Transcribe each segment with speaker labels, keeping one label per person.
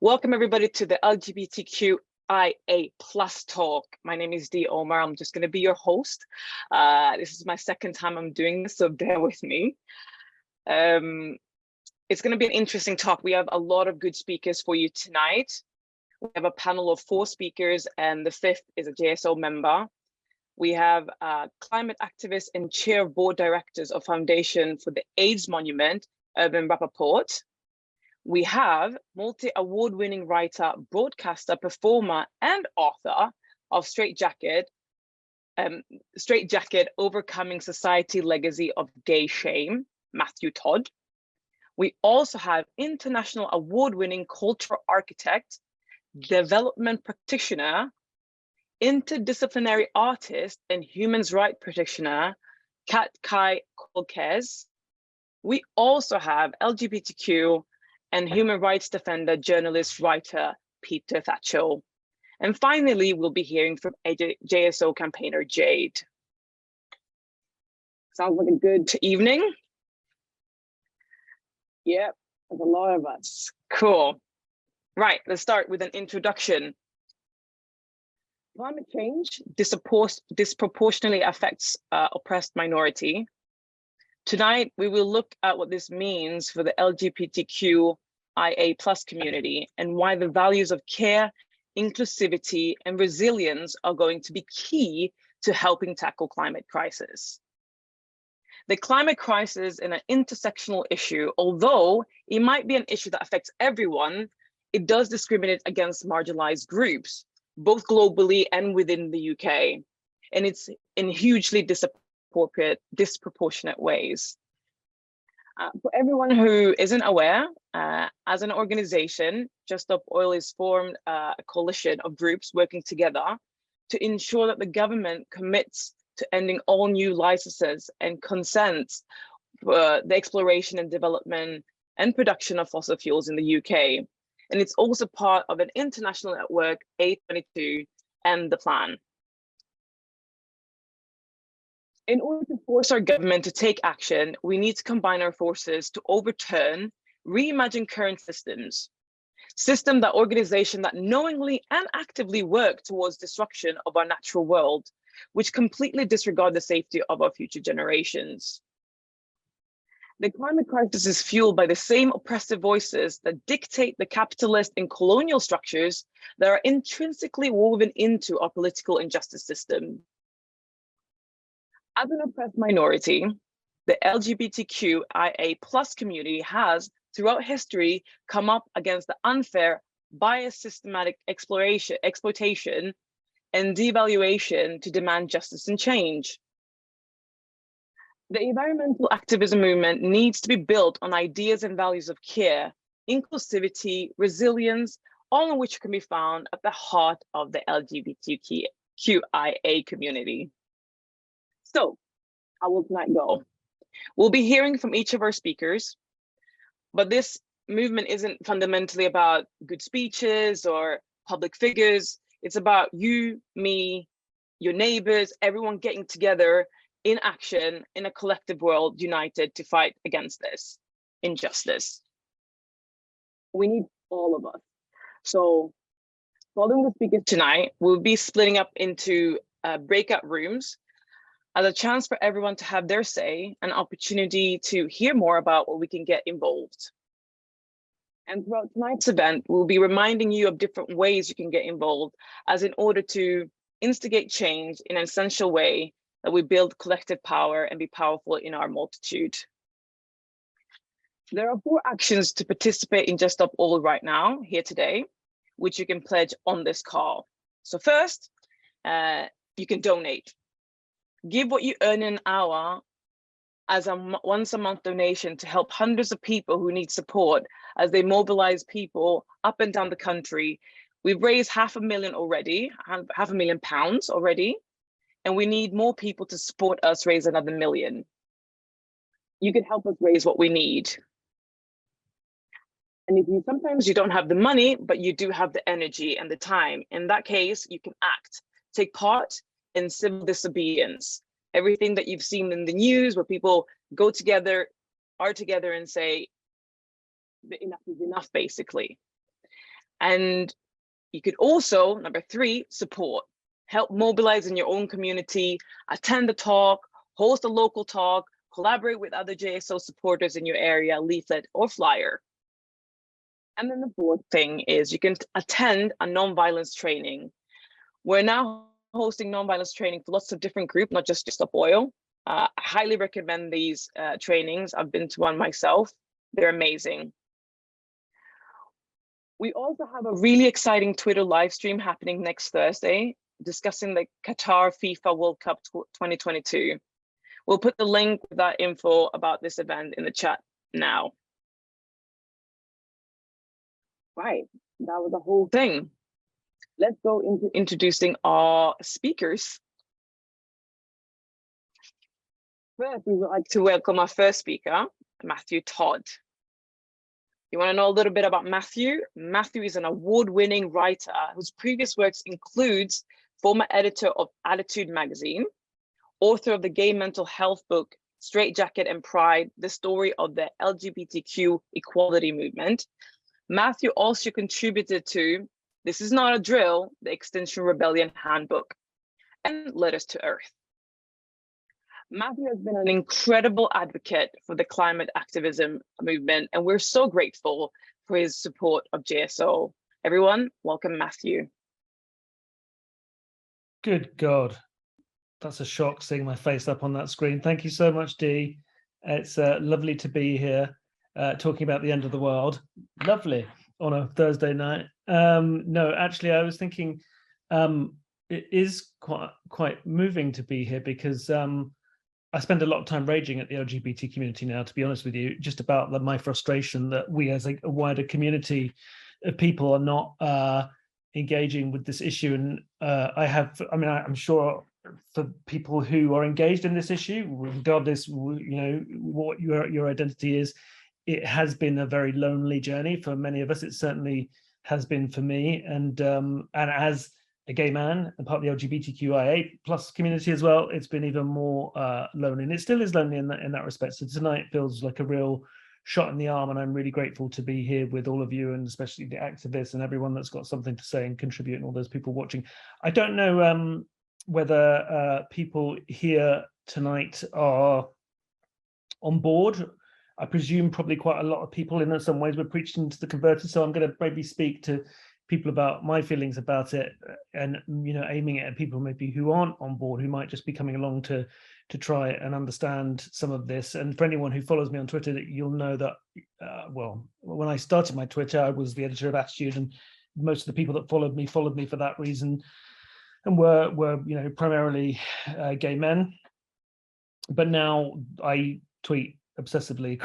Speaker 1: Welcome everybody to the LGBTQIA plus talk. My name is Dee Omar. I'm just going to be your host. This is my second time I'm doing this, so bear with me. It's going to be an interesting talk. We have a lot of good speakers for you tonight. We have a panel of 4 speakers, and the 5th is a JSO member. We have climate activist and chair of board directors of Foundation for the AIDS Monument, Irvin Rappaport. We have multi-award-winning writer, broadcaster, performer, and author of Straight Jacket, Overcoming Society Legacy of Gay Shame, Matthew Todd. We also have international award-winning cultural architect, development practitioner, interdisciplinary artist, and human rights practitioner, Kokes. We also have LGBTQ and human rights defender, journalist, writer, Peter Tatchell. And finally, we'll be hearing from JSO campaigner, Jade. Sounds like a good evening. Yep, there's a lot of us. Cool. Right, let's start with an introduction. Climate change disproportionately affects oppressed minority. Tonight, we will look at what this means for the LGBTQIA plus community and why the values of care, inclusivity, and resilience are going to be key to helping tackle climate crisis. The climate crisis is an intersectional issue. Although it might be an issue that affects everyone, it does discriminate against marginalized groups, both globally and within the UK. And it's in hugely disproportionate ways. For everyone who isn't aware, as an organization, Just Stop Oil is formed a coalition of groups working together to ensure that the government commits to ending all new licenses and consents for the exploration and development and production of fossil fuels in the UK. And it's also part of an international network, A22, and the plan. In order to force our government to take action, we need to combine our forces to overturn, reimagine current systems that organization that knowingly and actively work towards destruction of our natural world, which completely disregard the safety of our future generations. The climate crisis is fueled by the same oppressive voices that dictate the capitalist and colonial structures that are intrinsically woven into our political injustice system. As an oppressed minority, the LGBTQIA plus community has, throughout history, come up against the unfair, biased, systematic exploitation, and devaluation to demand justice and change. The environmental activism movement needs to be built on ideas and values of care, inclusivity, resilience, all of which can be found at the heart of the LGBTQIA community. So, how will tonight go? We'll be hearing from each of our speakers, but this movement isn't fundamentally about good speeches or public figures. It's about you, me, your neighbors, everyone getting together in action in a collective world, united to fight against this injustice. We need all of us. So following the speakers tonight, we'll be splitting up into breakout rooms as a chance for everyone to have their say, an opportunity to hear more about what we can get involved. And throughout tonight's event, we'll be reminding you of different ways you can get involved, as in order to instigate change in an essential way that we build collective power and be powerful in our multitude. There are 4 actions to participate in Just Stop Oil right now, here today, which you can pledge on this call. So first, you can donate. Give what you earn in an hour as a once a month donation to help hundreds of people who need support as they mobilize people up and down the country. We've raised £500,000 already, £500,000 already, and we need more people to support us raise another $1 million. You can help us raise what we need. And if sometimes you don't have the money, but you do have the energy and the time, in that case, you can act, take part in civil disobedience. Everything that you've seen in the news where people go together, are together and say, enough is enough, basically. And you could also, number 3, support. Help mobilize in your own community, attend the talk, host a local talk, collaborate with other JSO supporters in your area, leaflet or flyer. And then the 4th thing is you can attend a nonviolence training. We're now hosting nonviolence training for lots of different groups, not just Stop Oil. I highly recommend these trainings. I've been to one myself. They're amazing. We also have a really exciting Twitter live stream happening next Thursday, discussing the Qatar FIFA World Cup 2022. We'll put the link with that info about this event in the chat now. Right, that was the whole thing. Let's go into introducing our speakers. First, we would like to welcome our first speaker, Matthew Todd. You want to know a little bit about Matthew? Matthew is an award-winning writer whose previous works includes former editor of Attitude magazine, author of the gay mental health book, Straight Jacket and Pride, the story of the LGBTQ equality movement. Matthew also contributed to This Is Not a Drill, the Extinction Rebellion Handbook, and Letters to Earth. Matthew has been an incredible advocate for the climate activism movement, and we're so grateful for his support of JSO. Everyone, welcome Matthew.
Speaker 2: Good God, that's a shock seeing my face up on that screen. Thank you so much, Dee. It's lovely to be here talking about the end of the world. Lovely on a Thursday night. No, actually, I was thinking it is quite moving to be here because I spend a lot of time raging at the LGBT community now, to be honest with you, just about my frustration that we as a wider community of people are not engaging with this issue. And I'm sure for people who are engaged in this issue, regardless, what your identity is, it has been a very lonely journey for many of us. It certainly has been for me. And as a gay man and part of the LGBTQIA plus community as well, it's been even more lonely, and it still is lonely in that respect. So tonight feels like a real shot in the arm, and I'm really grateful to be here with all of you, and especially the activists and everyone that's got something to say and contribute, and all those people watching. I don't know whether people here tonight are on board. I presume probably quite a lot of people in some ways were preaching to the converted, so I'm going to maybe speak to people about my feelings about it, and aiming it at people maybe who aren't on board, who might just be coming along to try and understand some of this. And for anyone who follows me on Twitter, you'll know that well, when I started my Twitter, I was the editor of Attitude, and most of the people that followed me for that reason, and were primarily gay men. But now I tweet obsessively,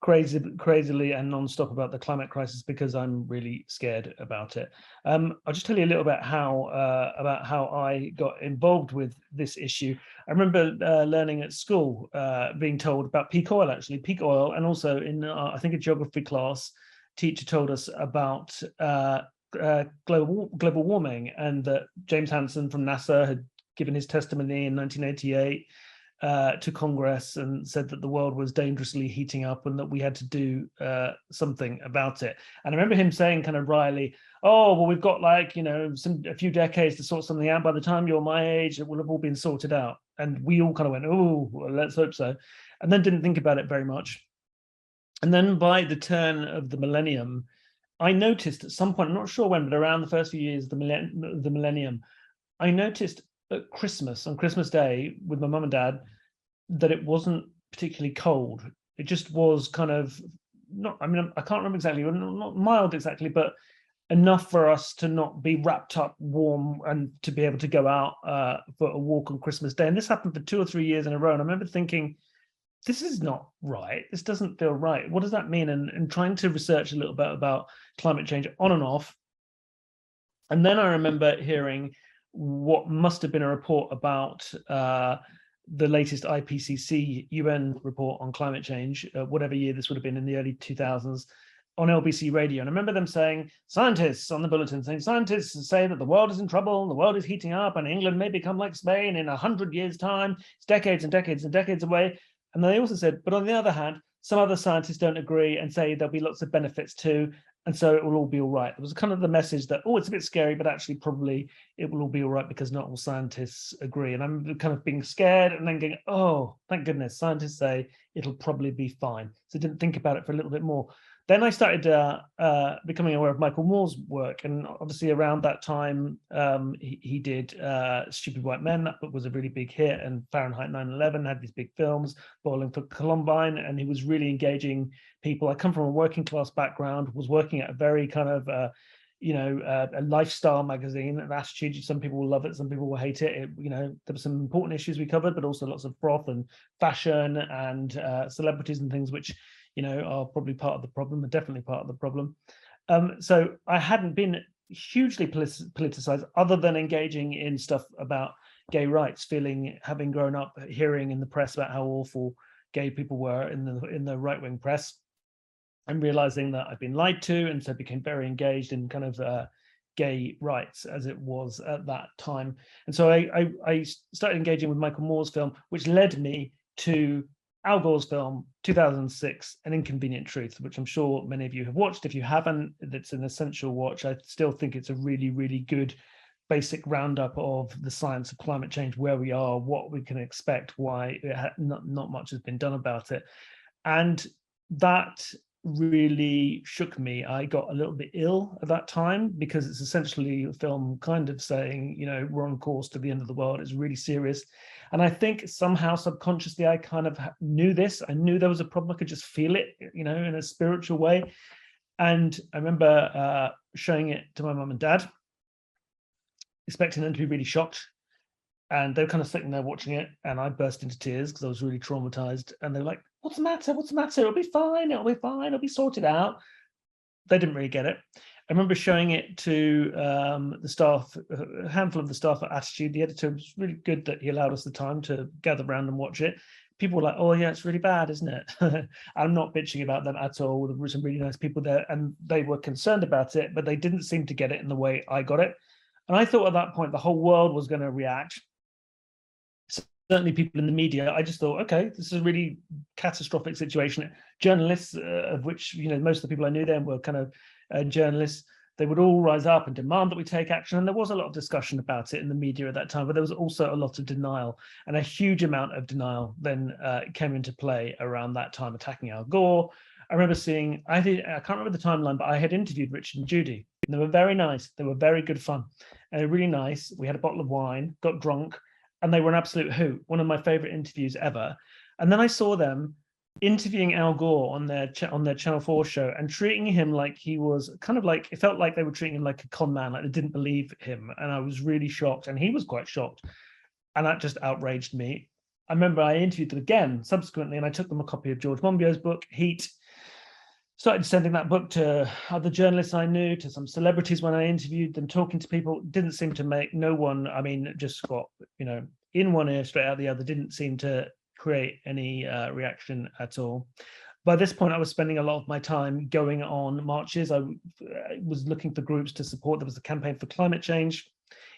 Speaker 2: crazily and non-stop about the climate crisis because I'm really scared about it. I'll just tell you a little bit about how I got involved with this issue. I remember learning at school, being told about peak oil, and also in I think a geography class, teacher told us about global warming, and that James Hansen from NASA had given his testimony in 1988 to Congress and said that the world was dangerously heating up and that we had to do something about it. And I remember him saying kind of wryly, oh, well, we've got a few decades to sort something out. By the time you're my age, it will have all been sorted out. And we all kind of went, oh, well, let's hope so. And then didn't think about it very much. And then by the turn of the millennium, I noticed at some point, I'm not sure when, but around the first few years of the millennium, I noticed at Christmas, on Christmas Day with my mum and dad, that it wasn't particularly cold. It just was kind of I can't remember exactly, not mild exactly, but enough for us to not be wrapped up warm and to be able to go out for a walk on Christmas Day. And this happened for 2 or 3 years in a row. And I remember thinking, this is not right. This doesn't feel right. What does that mean? And trying to research a little bit about climate change on and off. And then I remember hearing what must have been a report about the latest IPCC UN report on climate change, whatever year this would have been, in the early 2000s, on LBC radio. And I remember them saying, scientists on the bulletin saying, scientists say that the world is in trouble, the world is heating up, and England may become like Spain in 100 years' time. It's decades and decades and decades away. And they also said, but on the other hand, some other scientists don't agree and say there'll be lots of benefits too. And so it will all be all right. It was kind of the message that, oh, it's a bit scary, but actually probably it will all be all right because not all scientists agree. And I'm kind of being scared and then going, oh, thank goodness, scientists say it'll probably be fine. So I didn't think about it for a little bit more. Then I started becoming aware of Michael Moore's work. And obviously around that time, he did Stupid White Men. That book was a really big hit. And Fahrenheit 9/11 had these big films, Bowling for Columbine. And he was really engaging people. I come from a working class background, was working at a very kind of, a lifestyle magazine, an Attitude. Some people will love it, some people will hate it. There were some important issues we covered, but also lots of froth and fashion and celebrities and things which, are probably part of the problem, and definitely part of the problem. So I hadn't been hugely politicized, other than engaging in stuff about gay rights, having grown up hearing in the press about how awful gay people were in the right-wing press, and realizing that I've been lied to, and so became very engaged in kind of gay rights as it was at that time. And so I started engaging with Michael Moore's film, which led me to Al Gore's film 2006, An Inconvenient Truth, which I'm sure many of you have watched. If you haven't, it's an essential watch. I still think it's a really, really good basic roundup of the science of climate change, where we are, what we can expect, why not much has been done about it. And that really shook me. I got a little bit ill at that time, because it's essentially a film kind of saying, we're on course to the end of the world. It's really serious. And I think somehow subconsciously I kind of knew this. I knew there was a problem. I could just feel it, in a spiritual way. And I remember showing it to my mum and dad, expecting them to be really shocked. And they were kind of sitting there watching it, and I burst into tears because I was really traumatized. And they were like, what's the matter? What's the matter? It'll be fine. It'll be fine. It'll be sorted out. They didn't really get it. I remember showing it to the staff, a handful of the staff at Attitude. The editor was really good that he allowed us the time to gather around and watch it. People were like, oh yeah, it's really bad, isn't it? I'm not bitching about them at all. There were some really nice people there, and they were concerned about it, but they didn't seem to get it in the way I got it. And I thought at that point the whole world was going to react. Certainly people in the media. I just thought, okay, this is a really catastrophic situation. Journalists, of which most of the people I knew then were kind of journalists, they would all rise up and demand that we take action. And there was a lot of discussion about it in the media at that time, but there was also a lot of denial, and a huge amount of denial then came into play around that time, attacking Al Gore. I remember seeing, I can't remember the timeline, but I had interviewed Richard and Judy. And they were very nice. They were very good fun and really nice. We had a bottle of wine, got drunk, and they were an absolute hoot. One of my favorite interviews ever. And then I saw them interviewing Al Gore on their Channel 4 show, and treating him like he was kind of like, it felt like they were treating him like a con man, like they didn't believe him. And I was really shocked, and he was quite shocked. And that just outraged me. I remember I interviewed them again subsequently, and I took them a copy of George Monbiot's book, Heat. Started sending that book to other journalists I knew, to some celebrities when I interviewed them, talking to people. Didn't seem to make no one, just got, in one ear, straight out the other. Didn't seem to create any reaction at all. By this point, I was spending a lot of my time going on marches. I was looking for groups to support. There was the Campaign for Climate Change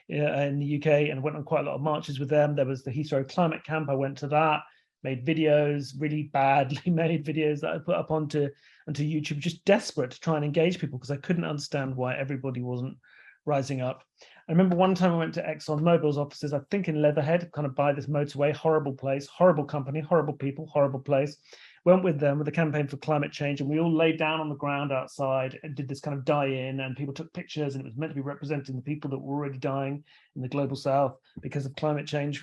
Speaker 2: in the UK, and went on quite a lot of marches with them. There was the Heathrow Climate Camp. I went to that, made videos, really badly made videos that I put up onto YouTube, just desperate to try and engage people, because I couldn't understand why everybody wasn't rising up. I remember one time I went to ExxonMobil's offices, I think in Leatherhead, kind of by this motorway, horrible place, horrible company, horrible people, horrible place. Went with them with the Campaign for Climate Change, and we all laid down on the ground outside and did this kind of die-in, and people took pictures, and it was meant to be representing the people that were already dying in the global south because of climate change.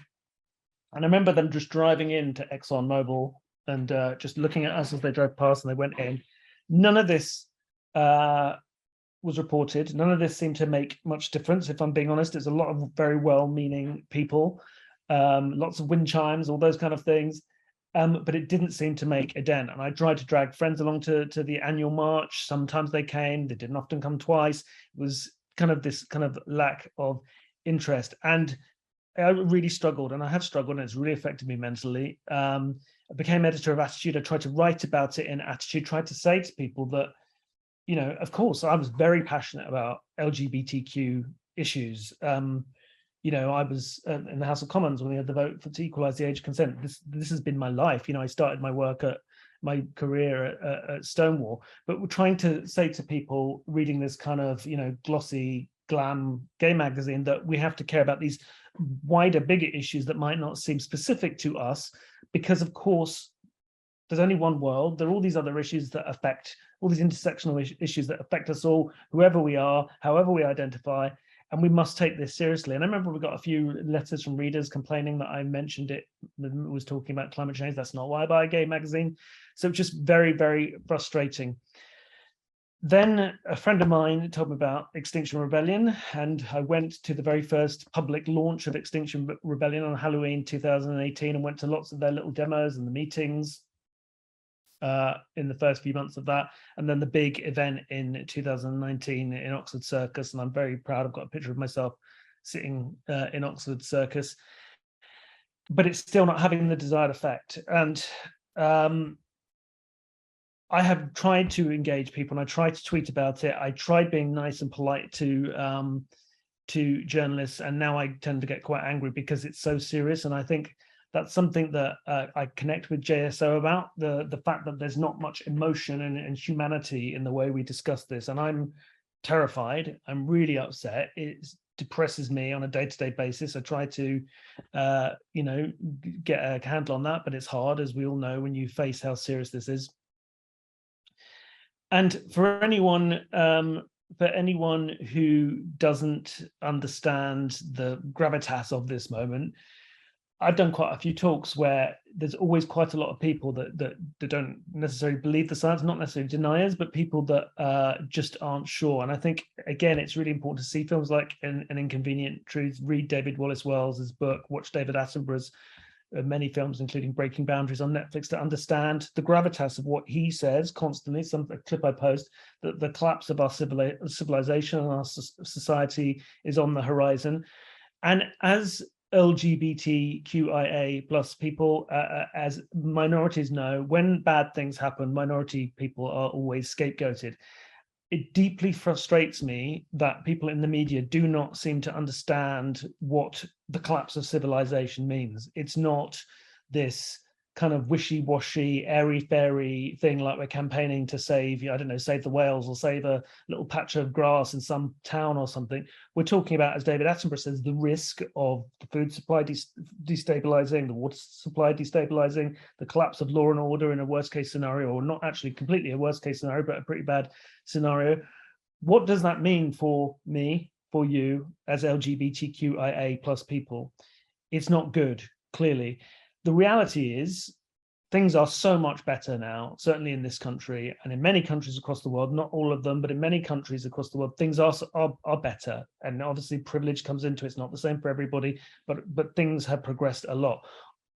Speaker 2: And I remember them just driving into ExxonMobil and just looking at us as they drove past, and they went in. None of this was reported. None of this seemed to make much difference, if I'm being honest. It's a lot of very well-meaning people, lots of wind chimes, all those kind of things. But it didn't seem to make a dent. And I tried to drag friends along to the annual march. Sometimes they came, they didn't often come twice. It was kind of this kind of lack of interest. And I really struggled, and I have struggled, and it's really affected me mentally. I became editor of Attitude. I tried to write about it in Attitude, tried to say to people that, of course, I was very passionate about LGBTQ issues. I was in the House of Commons when we had the vote to equalise the age of consent. This has been my life. I started my work at my career at Stonewall. But we're trying to say to people reading this kind of, glossy glam gay magazine that we have to care about these wider, bigger issues that might not seem specific to us, because of course there's only one world. There are all these other issues that affect, all these intersectional issues that affect us all, whoever we are, however we identify, and we must take this seriously. And I remember we got a few letters from readers complaining that I mentioned it, was talking about climate change. That's not why I buy a gay magazine. So it's just very, very frustrating. Then a friend of mine told me about Extinction Rebellion, and I went to the very first public launch of Extinction Rebellion on Halloween 2018 and went to lots of their little demos and the meetings in the first few months of that, and then the big event in 2019 in Oxford Circus. And I'm very proud. I've got a picture of myself sitting in Oxford Circus, but it's still not having the desired effect. And I have tried to engage people, and I tried to tweet about it. I tried being nice and polite to journalists, and now I tend to get quite angry because it's so serious. And I think that's something that I connect with JSO about, the fact that there's not much emotion and humanity in the way we discuss this. And I'm terrified. I'm really upset. It depresses me on a day-to-day basis. I try to, get a handle on that, but it's hard, as we all know, when you face how serious this is. And for anyone who doesn't understand the gravitas of this moment, I've done quite a few talks where there's always quite a lot of people that don't necessarily believe the science, not necessarily deniers, but people that just aren't sure. And I think, again, it's really important to see films like An Inconvenient Truth, read David Wallace Wells's book, watch David Attenborough's many films, including Breaking Boundaries on Netflix, to understand the gravitas of what he says constantly. A clip I post, that the collapse of our civilization and our society is on the horizon. And as LGBTQIA plus people, as minorities know, when bad things happen, minority people are always scapegoated. It deeply frustrates me that people in the media do not seem to understand what the collapse of civilization means. It's not this kind of wishy-washy, airy-fairy thing like we're campaigning to save, save the whales or save a little patch of grass in some town or something. We're talking about, as David Attenborough says, the risk of the food supply destabilizing, the water supply destabilizing, the collapse of law and order in a worst-case scenario, or not actually completely a worst-case scenario, but a pretty bad scenario. What does that mean for me, for you, as LGBTQIA plus people? It's not good, clearly. The reality is things are so much better now, certainly in this country and in many countries across the world, not all of them, but in many countries across the world, things are better. And obviously privilege comes into it. It's not the same for everybody, but things have progressed a lot.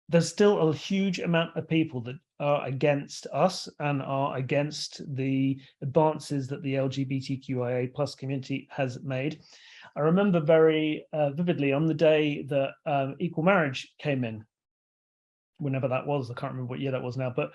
Speaker 2: There's still a huge amount of people that are against us and are against the advances that the LGBTQIA plus community has made. I remember very vividly on the day that equal marriage came in, whenever that was, I can't remember what year that was now, but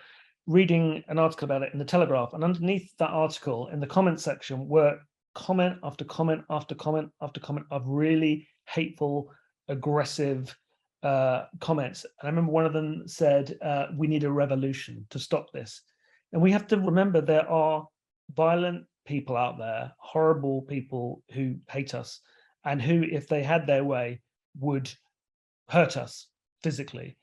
Speaker 2: reading an article about it in the Telegraph, and underneath that article in the comment section were comment after comment after comment after comment of really hateful, aggressive comments. And I remember one of them said, we need a revolution to stop this. And we have to remember there are violent people out there, horrible people who hate us, and who, if they had their way, would hurt us physically.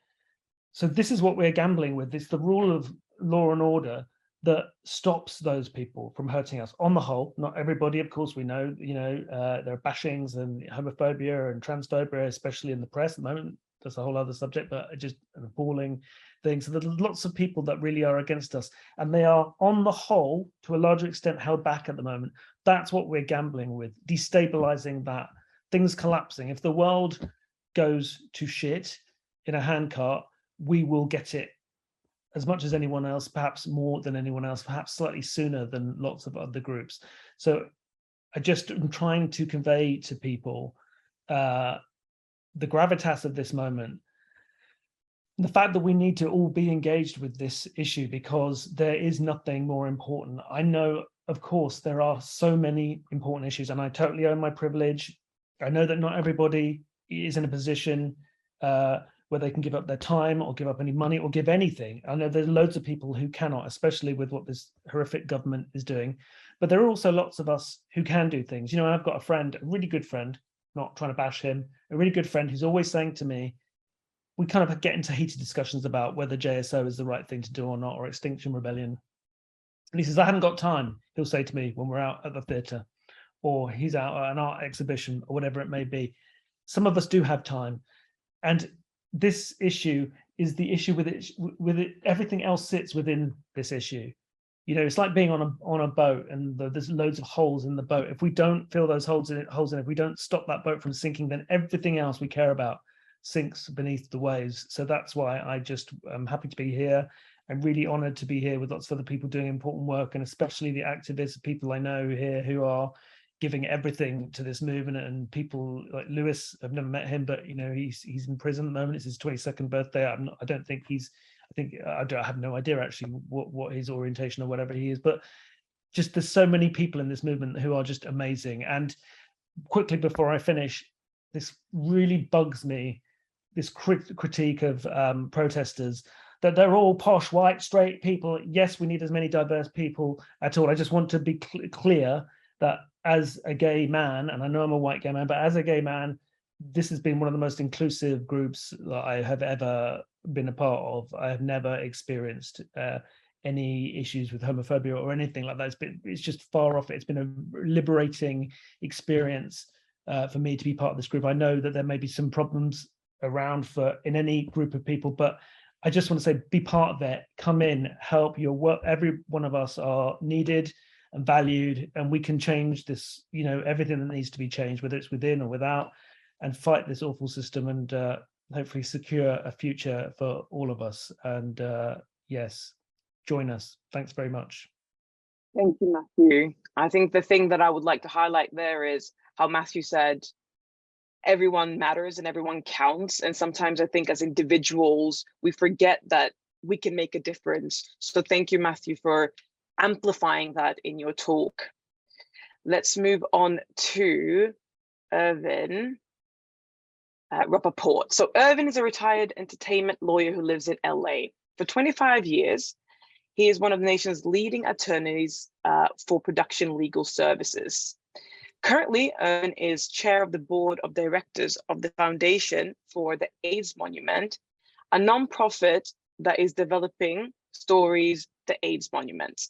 Speaker 2: So this is what we're gambling with. It's the rule of law and order that stops those people from hurting us. On the whole, not everybody, of course, we know, there are bashings and homophobia and transphobia, especially in the press at the moment. That's a whole other subject, but just an appalling thing. So there's lots of people that really are against us, and they are, on the whole, to a larger extent, held back at the moment. That's what we're gambling with, destabilizing that, things collapsing. If the world goes to shit in a handcart, we will get it as much as anyone else, perhaps more than anyone else, perhaps slightly sooner than lots of other groups. So I just am trying to convey to people the gravitas of this moment, the fact that we need to all be engaged with this issue, because there is nothing more important. I know, of course, there are so many important issues, and I totally own my privilege. I know that not everybody is in a position where they can give up their time or give up any money or give anything. I know there's loads of people who cannot, especially with what this horrific government is doing. But there are also lots of us who can do things. You know, I've got a friend, a really good friend, not trying to bash him, a really good friend who's always saying to me, we kind of get into heated discussions about whether JSO is the right thing to do or not, or Extinction Rebellion. And he says, I haven't got time, he'll say to me when we're out at the theatre, or he's out at an art exhibition, or whatever it may be. Some of us do have time. And this issue is the issue with it. Everything else sits within this issue. You know, it's like being on a boat, and there's loads of holes in the boat. If we don't fill those holes in, if we don't stop that boat from sinking, then everything else we care about sinks beneath the waves. So that's why I'm happy to be here. I'm really honored to be here with lots of other people doing important work, and especially the activists, people I know here who are giving everything to this movement, and people like Lewis. I've never met him, but you know, he's in prison at the moment. It's his 22nd birthday. I have no idea actually what his orientation or whatever he is, but just there's so many people in this movement who are just amazing. And quickly before I finish, this really bugs me, this critique of protesters, that they're all posh, white, straight people. Yes, we need as many diverse people at all. I just want to be clear that as a gay man, and I know I'm a white gay man, but as a gay man, this has been one of the most inclusive groups that I have ever been a part of. I have never experienced any issues with homophobia or anything like that. It's just far off it. It's been a liberating experience for me to be part of this group. I know that there may be some problems around in any group of people, but I just want to say, be part of it, come in, help your work. Every one of us are needed and valued, and we can change this, you know, everything that needs to be changed, whether it's within or without, and fight this awful system, and hopefully secure a future for all of us. And yes, join us. Thanks very much.
Speaker 1: Thank you, Matthew. I think the thing that I would like to highlight there is how Matthew said, everyone matters and everyone counts. And sometimes I think as individuals, we forget that we can make a difference. So thank you, Matthew, for amplifying that in your talk. Let's move on to Irvin Rappaport. So Irvin is a retired entertainment lawyer who lives in LA. For 25 years, he is one of the nation's leading attorneys for production legal services. Currently, Irvin is chair of the board of directors of the Foundation for the AIDS Monument, a nonprofit that is developing stories, the AIDS Monument.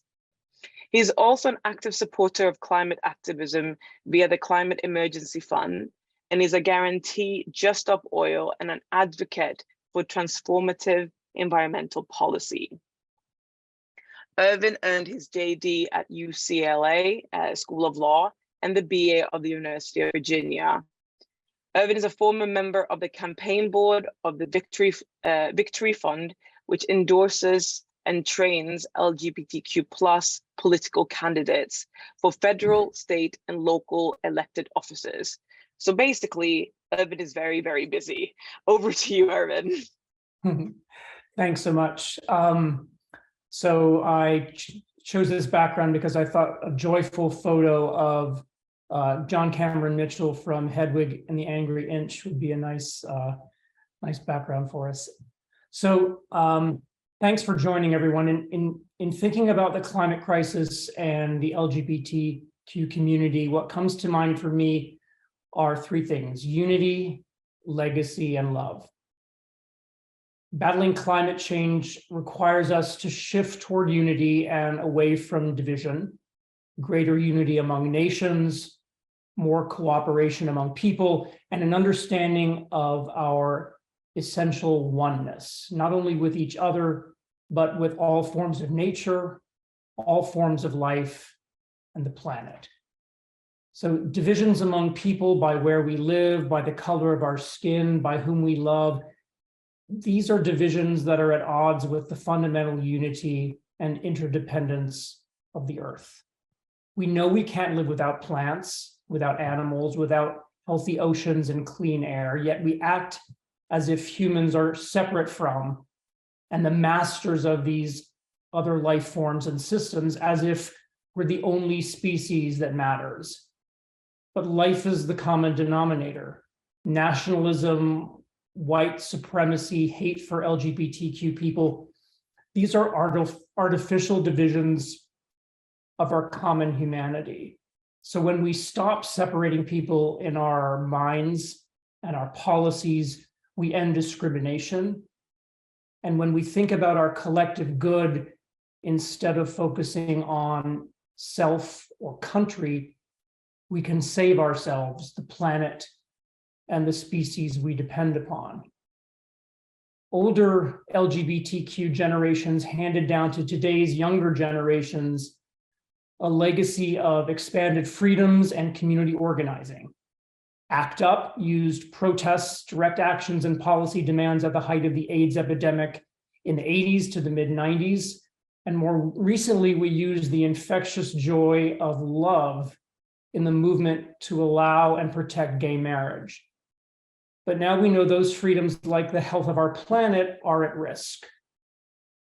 Speaker 1: He is also an active supporter of climate activism via the Climate Emergency Fund, and is a guarantee Just Stop Oil and an advocate for transformative environmental policy. Irvin earned his JD at UCLA School of Law and the BA of the University of Virginia. Irvin is a former member of the campaign board of the Victory Fund, which endorses and trains LGBTQ+ political candidates for federal, state, and local elected offices. So basically, Irvin is very, very busy. Over to you, Irvin.
Speaker 3: Thanks so much. So I chose this background because I thought a joyful photo of John Cameron Mitchell from Hedwig and the Angry Inch would be a nice background for us. So thanks for joining, everyone. In thinking about the climate crisis and the LGBTQ community, what comes to mind for me are three things: unity, legacy, and love. Battling climate change requires us to shift toward unity and away from division, greater unity among nations, more cooperation among people, and an understanding of our essential oneness, not only with each other, but with all forms of nature, all forms of life, and the planet. So divisions among people by where we live, by the color of our skin, by whom we love, these are divisions that are at odds with the fundamental unity and interdependence of the earth. We know we can't live without plants, without animals, without healthy oceans and clean air, yet we act as if humans are separate from and the masters of these other life forms and systems, as if we're the only species that matters. But life is the common denominator. Nationalism white supremacy, hate for LGBTQ people. These are artificial divisions of our common humanity. So when we stop separating people in our minds and our policies, we end discrimination. And when we think about our collective good, instead of focusing on self or country, we can save ourselves, the planet, and the species we depend upon. Older LGBTQ generations handed down to today's younger generations a legacy of expanded freedoms and community organizing. ACT UP used protests, direct actions, and policy demands at the height of the AIDS epidemic in the 80s to the mid-90s. And more recently, we used the infectious joy of love in the movement to allow and protect gay marriage. But now we know those freedoms, like the health of our planet, are at risk.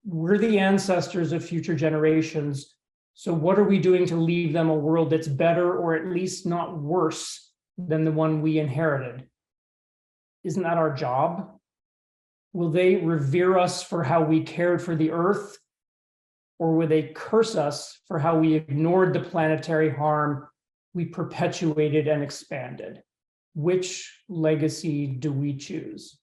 Speaker 3: We're the ancestors of future generations. So what are we doing to leave them a world that's better, or at least not worse than the one we inherited? Isn't that our job? Will they revere us for how we cared for the earth, or will they curse us for how we ignored the planetary harm we perpetuated and expanded? Which legacy do we choose?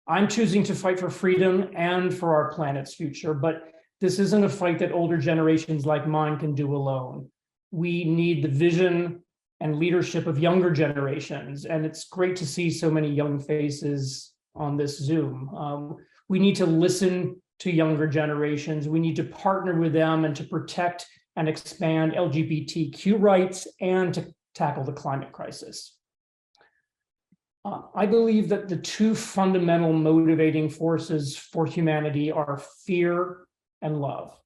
Speaker 3: I'm choosing to fight for freedom and for our planet's future, but this isn't a fight that older generations like mine can do alone. We need the vision and leadership of younger generations, and it's great to see so many young faces on this Zoom. We need to listen to younger generations. We need to partner with them and to protect and expand LGBTQ rights and to tackle the climate crisis. I believe that the two fundamental motivating forces for humanity are fear and love.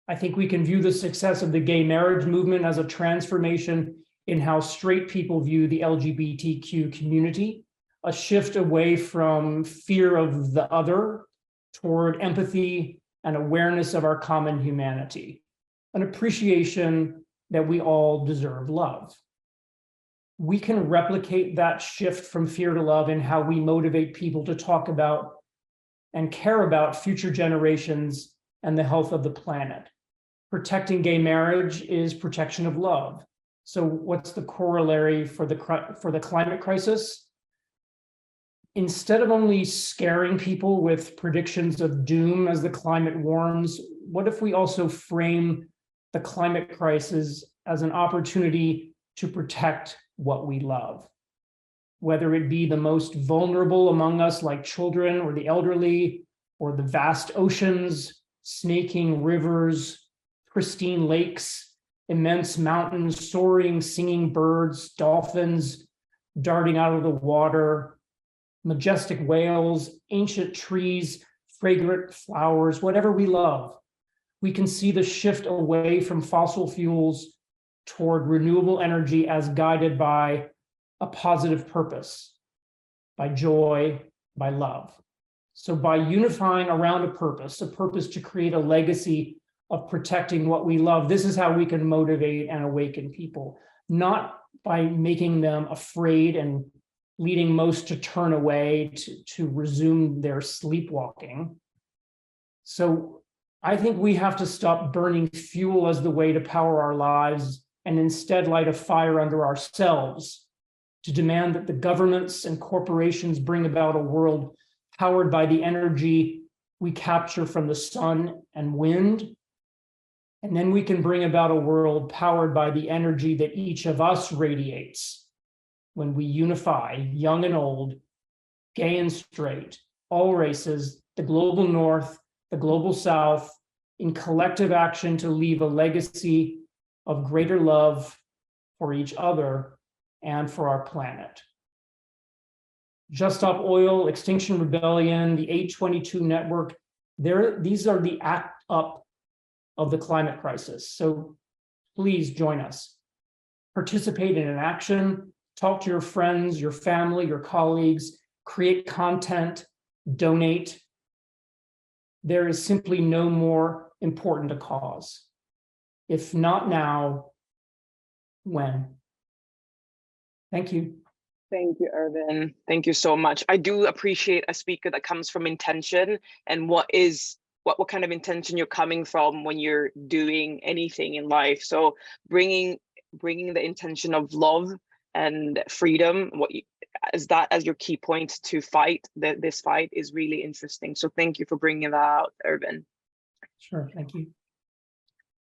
Speaker 3: I think we can view the success of the gay marriage movement as a transformation in how straight people view the LGBTQ community, a shift away from fear of the other toward empathy and awareness of our common humanity, an appreciation that we all deserve love. We can replicate that shift from fear to love in how we motivate people to talk about and care about future generations and the health of the planet. Protecting gay marriage is protection of love. So what's the corollary for the climate crisis? Instead of only scaring people with predictions of doom as the climate warms, what if we also frame the climate crisis as an opportunity to protect what we love? Whether it be the most vulnerable among us, like children or the elderly, or the vast oceans, snaking rivers, pristine lakes, immense mountains, soaring, singing birds, dolphins darting out of the water, majestic whales, ancient trees, fragrant flowers, whatever we love, we can see the shift away from fossil fuels toward renewable energy as guided by a positive purpose, by joy, by love. So by unifying around a purpose to create a legacy of protecting what we love, this is how we can motivate and awaken people, not by making them afraid and leading most to turn away to resume their sleepwalking. So I think we have to stop burning fuel as the way to power our lives and instead light a fire under ourselves to demand that the governments and corporations bring about a world powered by the energy we capture from the sun and wind. And then we can bring about a world powered by the energy that each of us radiates when we unify, young and old, gay and straight, all races, the global north, the global south, in collective action to leave a legacy of greater love for each other and for our planet. Just Stop Oil, Extinction Rebellion, the 822 Network, these are the ACT UP of the climate crisis. So please join us. Participate in an action, talk to your friends, your family, your colleagues, create content, donate. There is simply no more important a cause. If not now, when? Thank you.
Speaker 1: Thank you, Irvin. Thank you so much. I do appreciate a speaker that comes from intention and what kind of intention you're coming from when you're doing anything in life. So bringing the intention of love and freedom, as your key point to fight this fight is really interesting. So thank you for bringing that out, Irvin.
Speaker 3: Sure, thank you.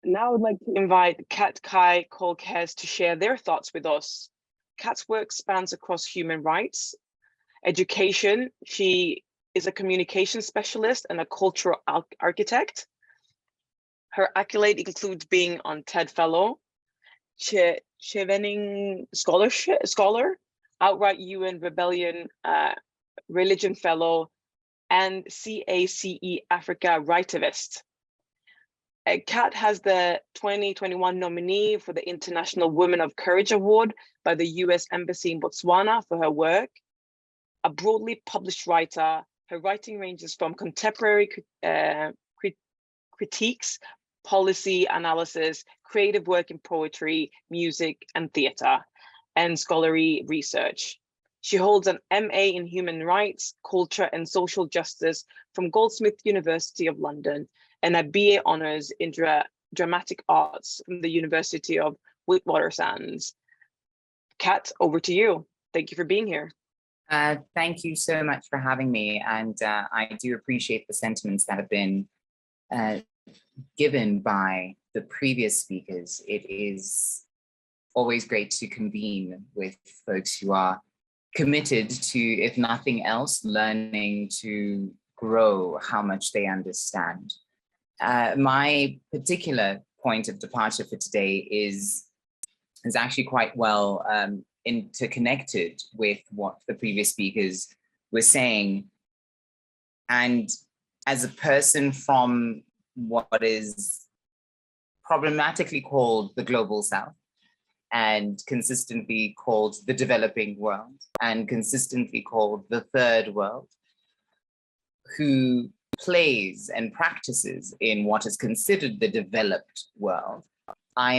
Speaker 1: Now I would like to invite Kat, Kai, Kolanyane to share their thoughts with us. Kat's work spans across human rights, education. She is a communication specialist and a cultural architect. Her accolade includes being on TED Fellow, Chevening Scholar, Outright UN Rebellion Religion Fellow, and CACE Africa Rightivist. Kat has the 2021 nominee for the International Women of Courage Award by the US Embassy in Botswana for her work. A broadly published writer, her writing ranges from contemporary critiques, policy analysis, creative work in poetry, music, and theater, and scholarly research. She holds an MA in Human Rights, Culture, and Social Justice from Goldsmith University of London, and a BA Honours in Dramatic Arts from the University of Witwatersrand. Kat, over to you. Thank you for being here.
Speaker 4: Thank you so much for having me. And I do appreciate the sentiments that have been given by the previous speakers. It is always great to convene with folks who are committed to, if nothing else, learning to grow how much they understand. My particular point of departure for today is actually quite well interconnected with what the previous speakers were saying. And as a person from what is problematically called the Global South, and consistently called the developing world, and consistently called the third world, who plays and practices in what is considered the developed world, I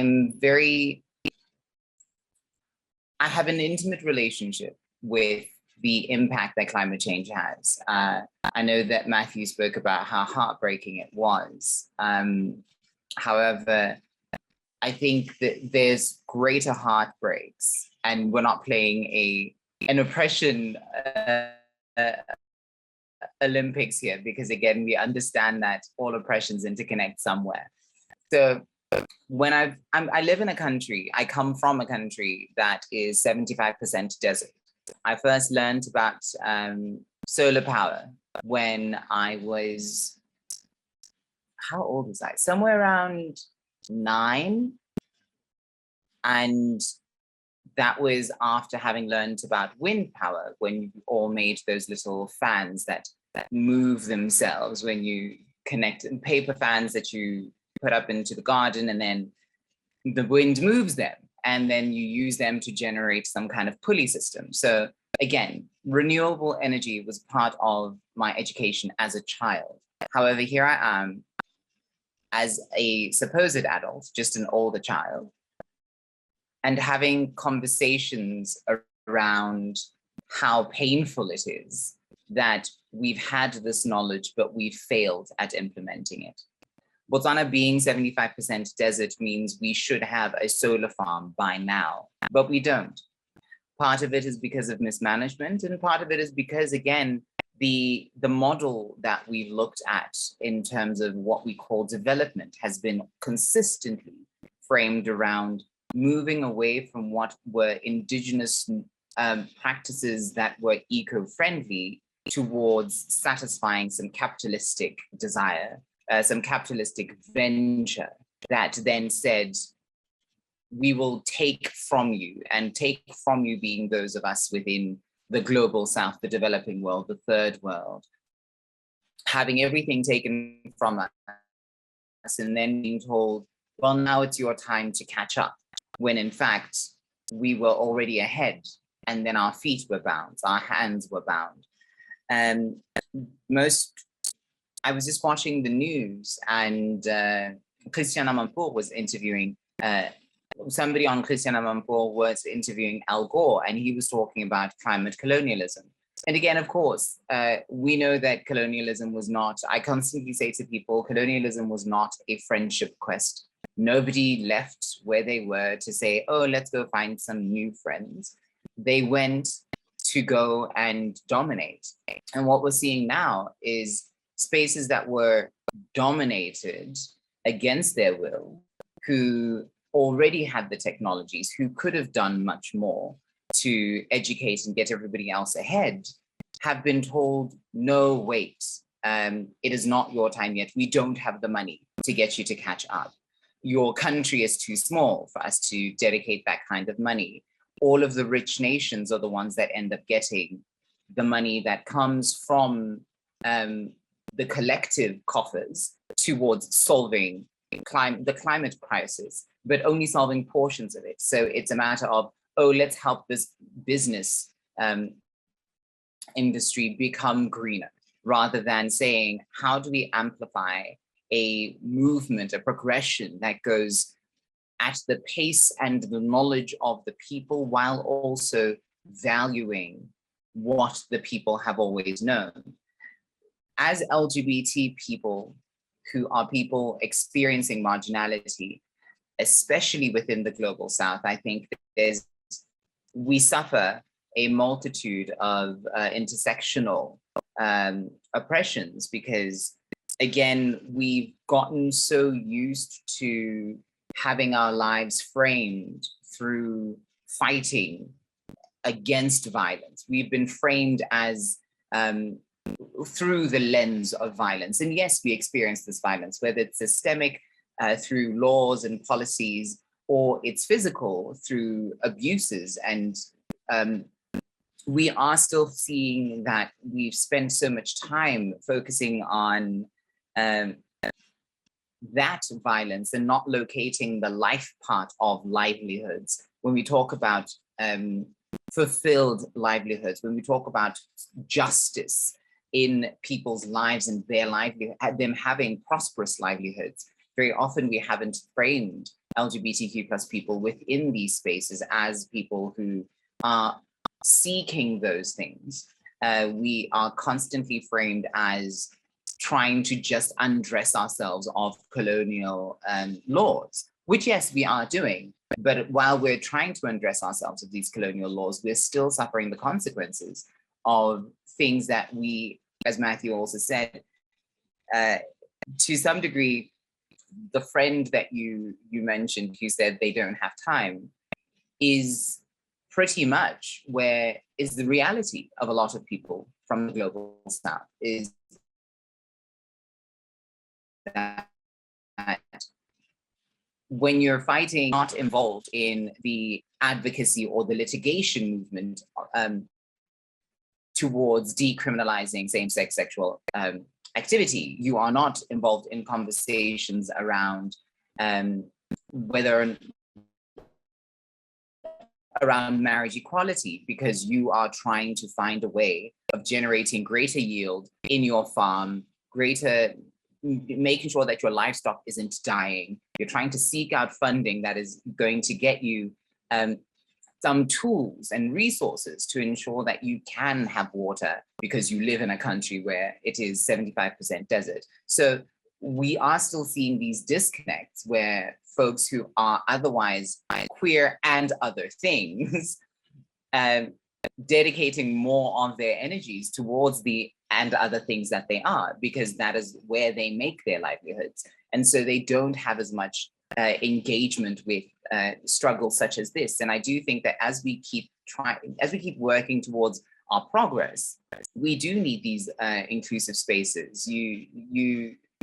Speaker 4: have an intimate relationship with the impact that climate change has. I know that Matthew spoke about how heartbreaking it was. However, I think that there's greater heartbreaks, and we're not playing an oppression Olympics here, because again, we understand that all oppressions interconnect somewhere. So when I live in a country, I come from a country that is 75% desert. I first learned about solar power when I was, how old was I? Somewhere around 9. And that was after having learned about wind power, when you all made those little fans that move themselves when you connect, paper fans that you put up into the garden, and then the wind moves them, and then you use them to generate some kind of pulley system. So again, renewable energy was part of my education as a child. However, here I am as a supposed adult, just an older child, and having conversations around how painful it is that we've had this knowledge, but we've failed at implementing it. Botswana being 75% desert means we should have a solar farm by now, but we don't. Part of it is because of mismanagement, and part of it is because, again, the model that we've looked at in terms of what we call development has been consistently framed around moving away from what were indigenous practices that were eco-friendly towards satisfying some capitalistic desire, some capitalistic venture that then said, we will take from you, and take from you being those of us within the global south, the developing world, the third world, having everything taken from us and then being told, well, now it's your time to catch up, when in fact, we were already ahead, and then our feet were bound, our hands were bound. And I was just watching the news, and Christian Amanpour was interviewing somebody on Kolanyane-Kesupile was interviewing Al Gore, and he was talking about climate colonialism. And again, of course, we know that colonialism was not, I constantly say to people, colonialism was not a friendship quest. Nobody left where they were to say, oh, let's go find some new friends. They went to go and dominate. And what we're seeing now is spaces that were dominated against their will, who already had the technologies, who could have done much more to educate and get everybody else ahead, have been told, no, wait, it is not your time yet. We don't have the money to get you to catch up. Your country is too small for us to dedicate that kind of money. All of the rich nations are the ones that end up getting the money that comes from the collective coffers towards solving the climate crisis, but only solving portions of it. So it's a matter of, oh, let's help this business industry become greener, rather than saying, how do we amplify a movement, a progression that goes at the pace and the knowledge of the people, while also valuing what the people have always known. As LGBT people, who are people experiencing marginality, especially within the global South, I think we suffer a multitude of intersectional oppressions, because again, we've gotten so used to having our lives framed through fighting against violence. We've been framed as through the lens of violence. And yes, we experience this violence, whether it's systemic through laws and policies, or it's physical through abuses. And we are still seeing that we've spent so much time focusing on that violence and not locating the life part of livelihoods. When we talk about fulfilled livelihoods, when we talk about justice in people's lives and their livelihood, them having prosperous livelihoods, very often we haven't framed LGBTQ plus people within these spaces as people who are seeking those things. We are constantly framed as trying to just undress ourselves of colonial laws, which yes, we are doing. But while we're trying to undress ourselves of these colonial laws, we're still suffering the consequences of things that we, as Matthew also said, to some degree, the friend that you mentioned who said they don't have time is pretty much where is the reality of a lot of people from the global South, is that when you're fighting, not involved in the advocacy or the litigation movement towards decriminalizing same-sex sexual activity, you are not involved in conversations around around marriage equality, because you are trying to find a way of generating greater yield in your farm, making sure that your livestock isn't dying. You're trying to seek out funding that is going to get you some tools and resources to ensure that you can have water, because you live in a country where it is 75% desert. So we are still seeing these disconnects where folks who are otherwise queer and other things, dedicating more of their energies towards the and other things that they are, because that is where they make their livelihoods. And so they don't have as much engagement with struggles such as this. And I do think that as we keep working towards our progress, we do need these inclusive spaces.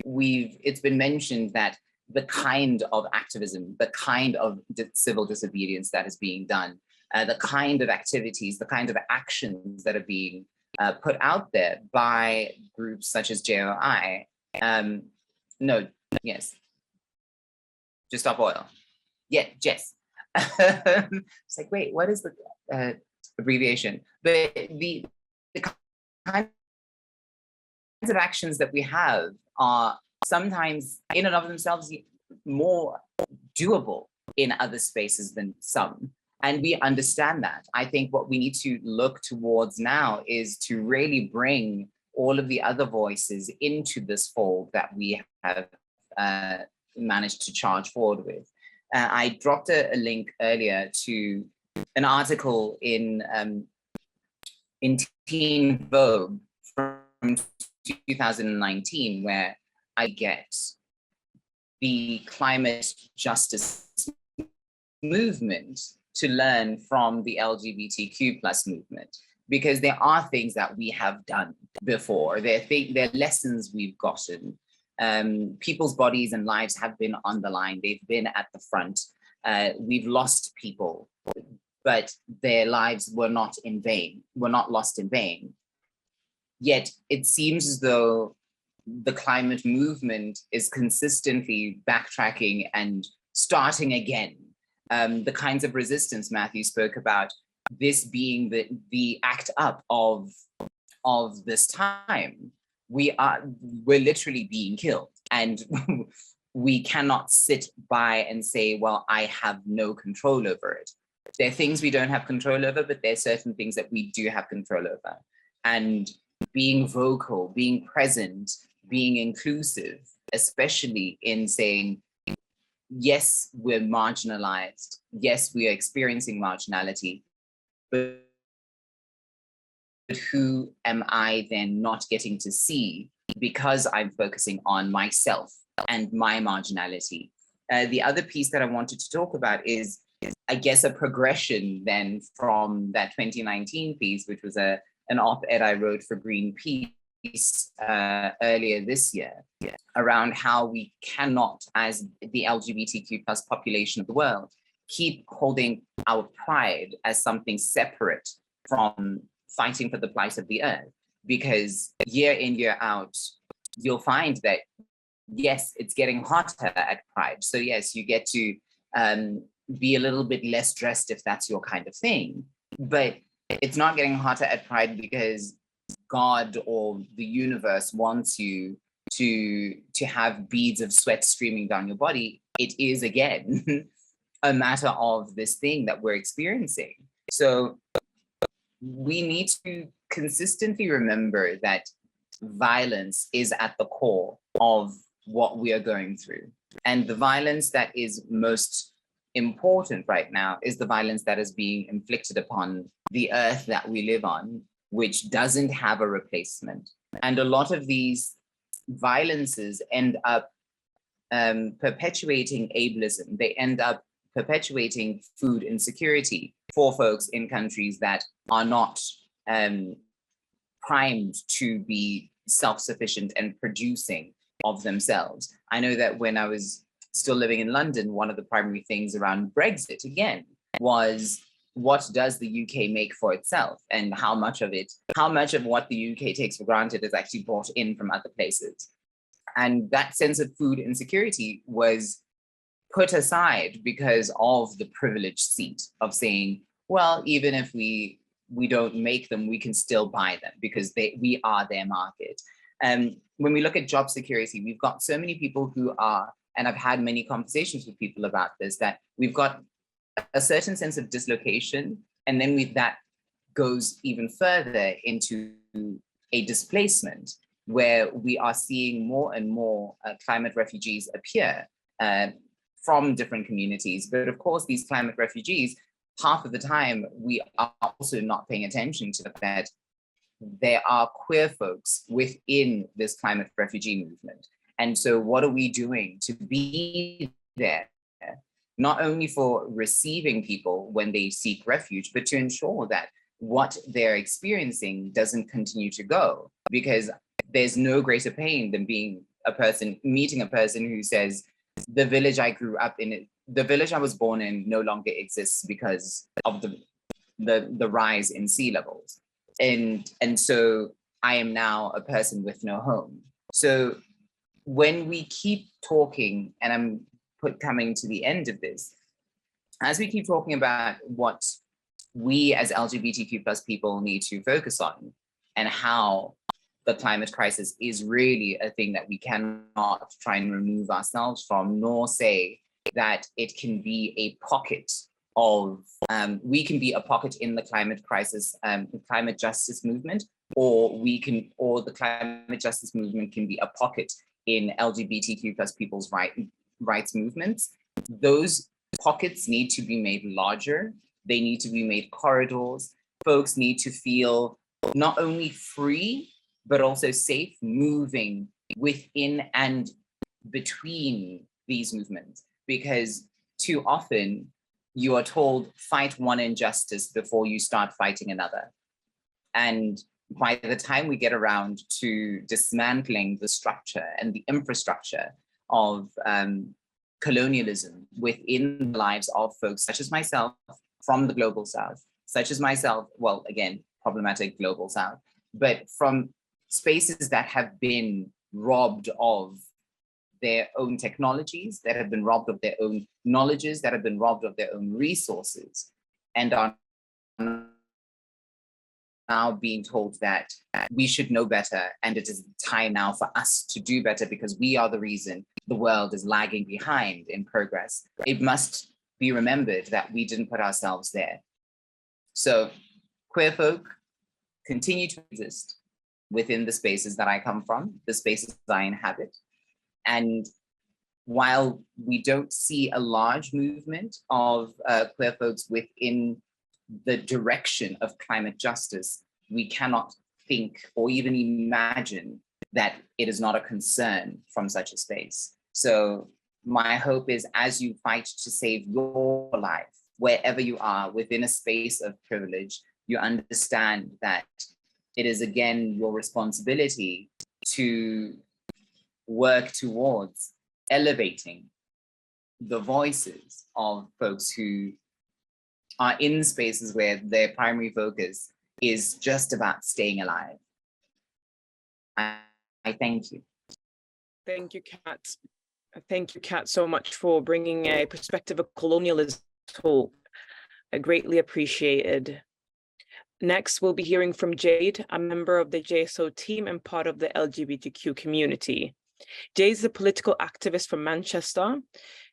Speaker 4: It's been mentioned that the kind of activism, the kind of civil disobedience that is being done, the kind of activities, the kind of actions that are being put out there by groups such as JOI. Just stop oil. Yeah, Jess. It's like, wait, what is the abbreviation? But the kinds of actions that we have are sometimes in and of themselves more doable in other spaces than some. And we understand that. I think what we need to look towards now is to really bring all of the other voices into this fold that we have managed to charge forward with. I dropped a link earlier to an article in Teen Vogue from 2019, where I get the climate justice movement to learn from the LGBTQ plus movement, because there are things that we have done before. There are lessons we've gotten. People's bodies and lives have been on the line. They've been at the front. We've lost people, but their lives were not in vain, were not lost in vain. Yet it seems as though the climate movement is consistently backtracking and starting again. The kinds of resistance Matthew spoke about, this being the act up of this time. We're literally being killed, and we cannot sit by and say, well, I have no control over it. There are things we don't have control over, but there are certain things that we do have control over. And being vocal, being present, being inclusive, especially in saying, yes, we're marginalized. Yes, we are experiencing marginality, but who am I then not getting to see because I'm focusing on myself and my marginality? The other piece that I wanted to talk about is, I guess, a progression then from that 2019 piece, which was an op-ed I wrote for Greenpeace earlier this year, around how we cannot, as the LGBTQ plus population of the world, keep holding our pride as something separate from fighting for the plight of the earth. Because year in, year out, you'll find that, yes, it's getting hotter at Pride. So yes, you get to be a little bit less dressed if that's your kind of thing. But it's not getting hotter at Pride because God or the universe wants you to have beads of sweat streaming down your body. It is, again, a matter of this thing that we're experiencing. So we need to consistently remember that violence is at the core of what we are going through. And the violence that is most important right now is the violence that is being inflicted upon the earth that we live on, which doesn't have a replacement. And a lot of these violences end up perpetuating ableism. They end up perpetuating food insecurity for folks in countries that are not primed to be self-sufficient and producing of themselves. I know that when I was still living in London, one of the primary things around Brexit, again, was what does the UK make for itself, and how much of what the UK takes for granted is actually brought in from other places. And that sense of food insecurity was put aside because of the privileged seat of saying, well, even if we don't make them, we can still buy them because we are their market. When we look at job security, we've got so many people who are, and I've had many conversations with people about this, that we've got a certain sense of dislocation, and then that goes even further into a displacement where we are seeing more and more climate refugees appear from different communities. But of course, these climate refugees, half of the time, we are also not paying attention to the fact that there are queer folks within this climate refugee movement. And so what are we doing to be there, not only for receiving people when they seek refuge, but to ensure that what they're experiencing doesn't continue to go? Because there's no greater pain than meeting a person who says, the village I grew up in, the village I was born in no longer exists because of the rise in sea levels. And so I am now a person with no home. So when we keep talking, and I'm coming to the end of this, as we keep talking about what we as LGBTQ plus people need to focus on, and how the climate crisis is really a thing that we cannot try and remove ourselves from, nor say that it can be a pocket of, we can be a pocket in the climate crisis, climate justice movement, or the climate justice movement can be a pocket in LGBTQ plus people's rights movements. Those pockets need to be made larger. They need to be made corridors. Folks need to feel not only free, but also safe moving within and between these movements, because too often you are told, fight one injustice before you start fighting another. And by the time we get around to dismantling the structure and the infrastructure of colonialism within the lives of folks such as myself from the global south, such as myself, well, again, problematic global south, but from spaces that have been robbed of their own technologies, that have been robbed of their own knowledges, that have been robbed of their own resources, and are now being told that we should know better, and it is time now for us to do better because we are the reason the world is lagging behind in progress. It must be remembered that we didn't put ourselves there. So queer folk continue to exist within the spaces that I come from, the spaces I inhabit. And while we don't see a large movement of queer folks within the direction of climate justice, we cannot think or even imagine that it is not a concern from such a space. So my hope is, as you fight to save your life, wherever you are within a space of privilege, you understand that it is again your responsibility to work towards elevating the voices of folks who are in spaces where their primary focus is just about staying alive. I thank you.
Speaker 1: Thank you, Kat. Thank you, Kat, so much for bringing a perspective of colonialism talk. I greatly appreciated. Next, we'll be hearing from Jade, a member of the JSO team and part of the LGBTQ community. Jade is a political activist from Manchester.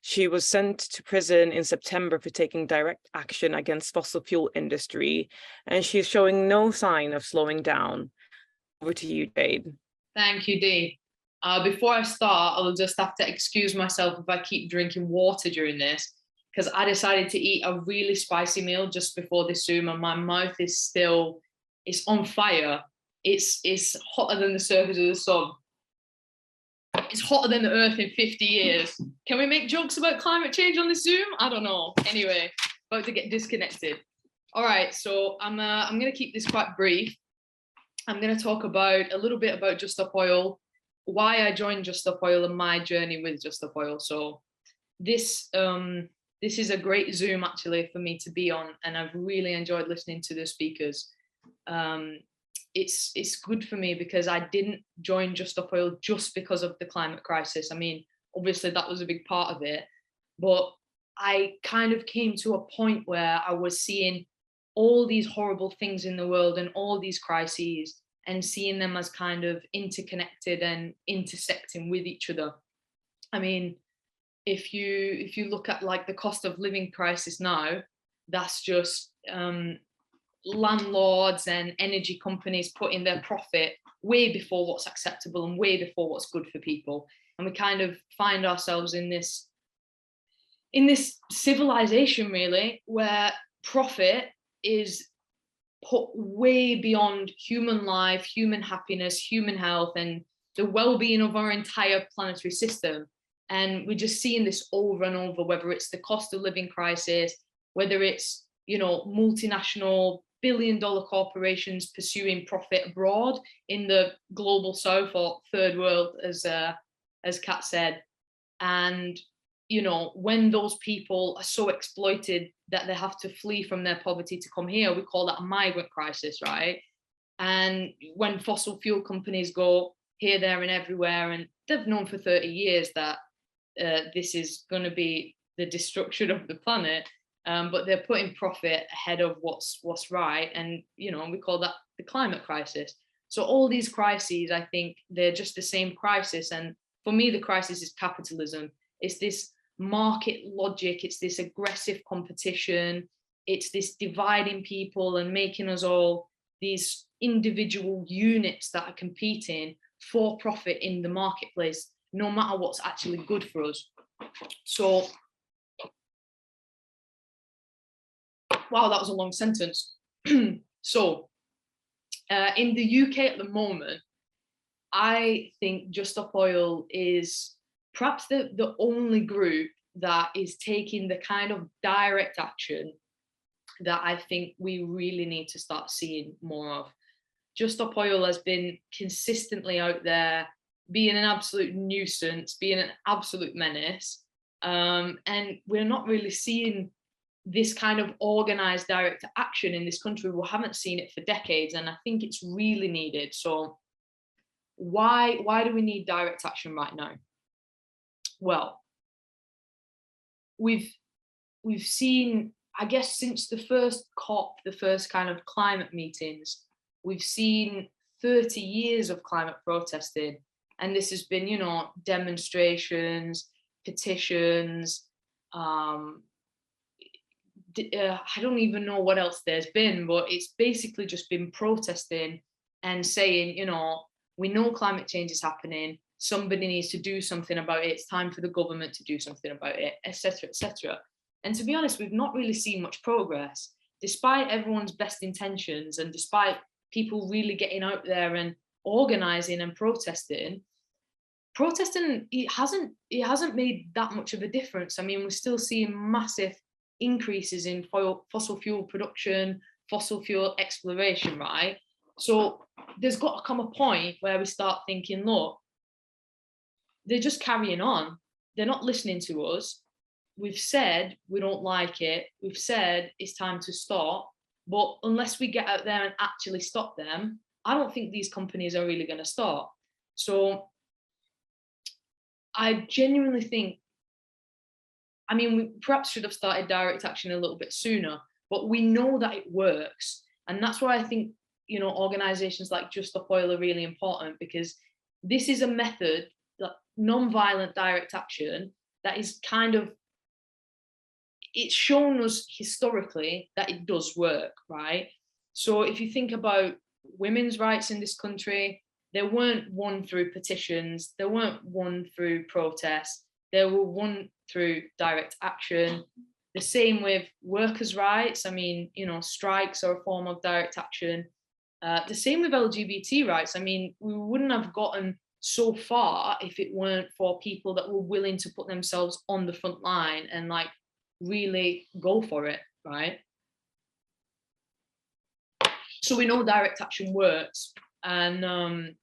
Speaker 1: She was sent to prison in September for taking direct action against fossil fuel industry, and she's showing no sign of slowing down. Over to you, Jade.
Speaker 5: Thank you, Dee. Before I start, I'll just have to excuse myself if I keep drinking water during this, because I decided to eat a really spicy meal just before this Zoom, and my mouth is still, it's on fire. It's hotter than the surface of the sun. It's hotter than the earth in 50 years. Can we make jokes about climate change on this Zoom? I don't know. Anyway, about to get disconnected. All right, so I'm going to keep this quite brief. I'm going to talk about a little bit about Just Stop Oil, why I joined Just Stop Oil and my journey with Just Stop Oil. So this is a great Zoom actually for me to be on, and I've really enjoyed listening to the speakers. It's good for me because I didn't join Just Stop Oil just because of the climate crisis. I mean, obviously that was a big part of it, but I kind of came to a point where I was seeing all these horrible things in the world and all these crises and seeing them as kind of interconnected and intersecting with each other. I mean, if you look at like the cost of living crisis now, that's just landlords and energy companies putting their profit way before what's acceptable and way before what's good for people. And we kind of find ourselves in this civilization really, where profit is put way beyond human life, human happiness, human health, and the well-being of our entire planetary system. And we're just seeing this over and over, whether it's the cost of living crisis, whether it's, multinational billion-dollar corporations pursuing profit abroad in the global south or third world, as Kat said. And, when those people are so exploited that they have to flee from their poverty to come here, we call that a migrant crisis, right? And when fossil fuel companies go here, there, and everywhere, and they've known for 30 years that this is going to be the destruction of the planet, but they're putting profit ahead of what's right, and we call that the climate crisis. So all these crises, I think they're just the same crisis, and for me the crisis is capitalism. It's this market logic, it's this aggressive competition, it's this dividing people and making us all these individual units that are competing for profit in the marketplace, no matter what's actually good for us. So, wow, that was a long sentence. So, in the UK at the moment, I think Just Stop Oil is perhaps the only group that is taking the kind of direct action that I think we really need to start seeing more of. Just Stop Oil has been consistently out there, being an absolute nuisance, being an absolute menace. And we're not really seeing this kind of organized direct action in this country. We haven't seen it for decades, and I think it's really needed. So why do we need direct action right now? Well, we've seen, I guess, since the first COP, the first kind of climate meetings, we've seen 30 years of climate protesting. And this has been, you know, demonstrations, petitions, I don't even know what else there's been, but it's basically just been protesting and saying, you know, we know climate change is happening, somebody needs to do something about it, it's time for the government to do something about it, etc., etc. And to be honest, we've not really seen much progress, despite everyone's best intentions and despite people really getting out there and organizing and protesting. It hasn't made that much of a difference. I mean, we're still seeing massive increases in fossil fuel production, fossil fuel exploration, right? So there's got to come a point where we start thinking, look, they're just carrying on. They're not listening to us. We've said we don't like it. We've said it's time to stop. But unless we get out there and actually stop them, I don't think these companies are really going to stop. So I genuinely think, I mean, we perhaps should have started direct action a little bit sooner, but we know that it works. And that's why I think, you know, organizations like Just Stop Oil are really important, because this is a method, like non-violent direct action, that is kind of, it's shown us historically that it does work, right? So if you think about women's rights in this country, they weren't won through petitions, they weren't won through protests, they were won through direct action. The same with workers' rights. I mean, you know, strikes are a form of direct action. The same with LGBT rights. I mean, we wouldn't have gotten so far if it weren't for people that were willing to put themselves on the front line and like really go for it, right? So we know direct action works, and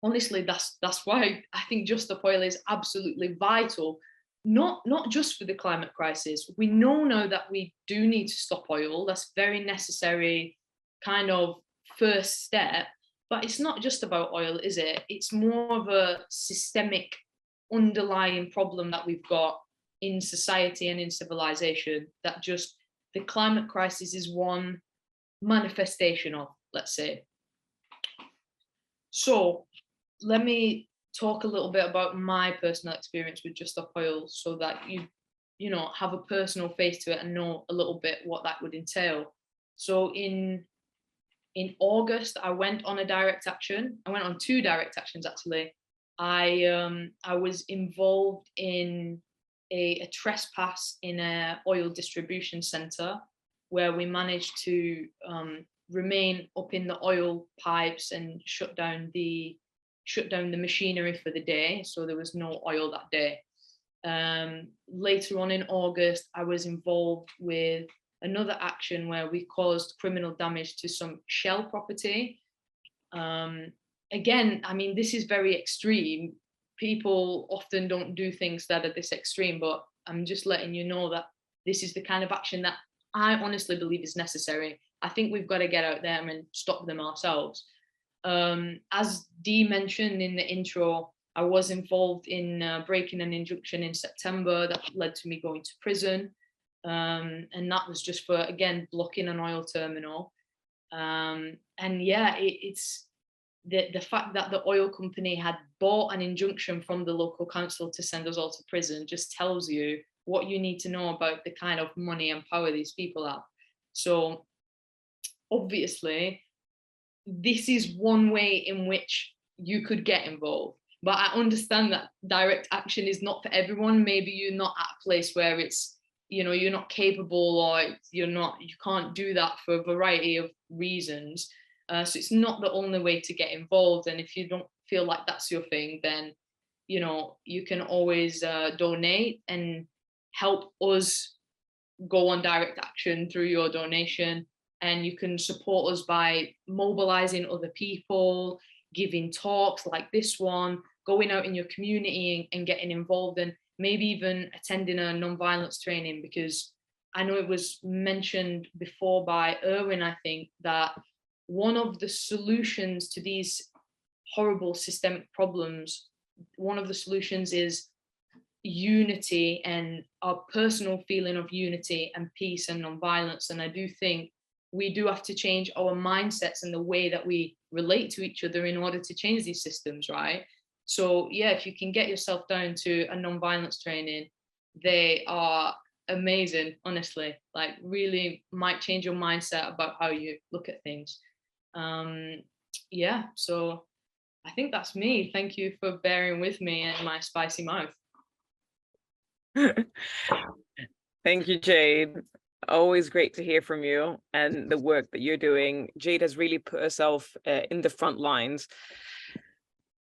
Speaker 5: honestly, that's why I think Just Stop Oil is absolutely vital. Not just for the climate crisis. We know now that we do need to stop oil. That's very necessary kind of first step, but it's not just about oil, is it? It's more of a systemic underlying problem that we've got in society and in civilization, that just the climate crisis is one manifestation of, let's say. So let me talk a little bit about my personal experience with Just Stop Oil, so that you know, have a personal face to it and know a little bit what that would entail. So in August, I went on a direct action. I went on 2 direct actions, actually. I was involved in a trespass in a oil distribution center, where we managed to remain up in the oil pipes and shut down the machinery for the day. So there was no oil that day. Later on in August, I was involved with another action where we caused criminal damage to some Shell property. Again, I mean, this is very extreme. People often don't do things that are this extreme, but I'm just letting you know that this is the kind of action that I honestly believe is necessary. I think we've got to get out there and stop them ourselves. As Dee mentioned in the intro, I was involved in breaking an injunction in September that led to me going to prison. And that was just for, again, blocking an oil terminal. And yeah, the fact that the oil company had bought an injunction from the local council to send us all to prison just tells you what you need to know about the kind of money and power these people have. So obviously, this is one way in which you could get involved. But I understand that direct action is not for everyone. Maybe you're not at a place where it's, you know, you're not capable, or you can't do that for a variety of reasons. So it's not the only way to get involved. And if you don't feel like that's your thing, then, you know, you can always donate and help us go on direct action through your donation. And you can support us by mobilizing other people, giving talks like this one, going out in your community and getting involved, and maybe even attending a non-violence training, because I know it was mentioned before by Irwin, I think, that one of the solutions to these horrible systemic problems, one of the solutions is unity and our personal feeling of unity and peace and non-violence. And I do think we do have to change our mindsets and the way that we relate to each other in order to change these systems, right? So yeah, if you can get yourself down to a non-violence training, they are amazing, honestly. Like, really might change your mindset about how you look at things. Yeah, so I think that's me. Thank you for bearing with me and my spicy mouth.
Speaker 1: Thank you, Jade. Always great to hear from you and the work that you're doing. Jade has really put herself in the front lines.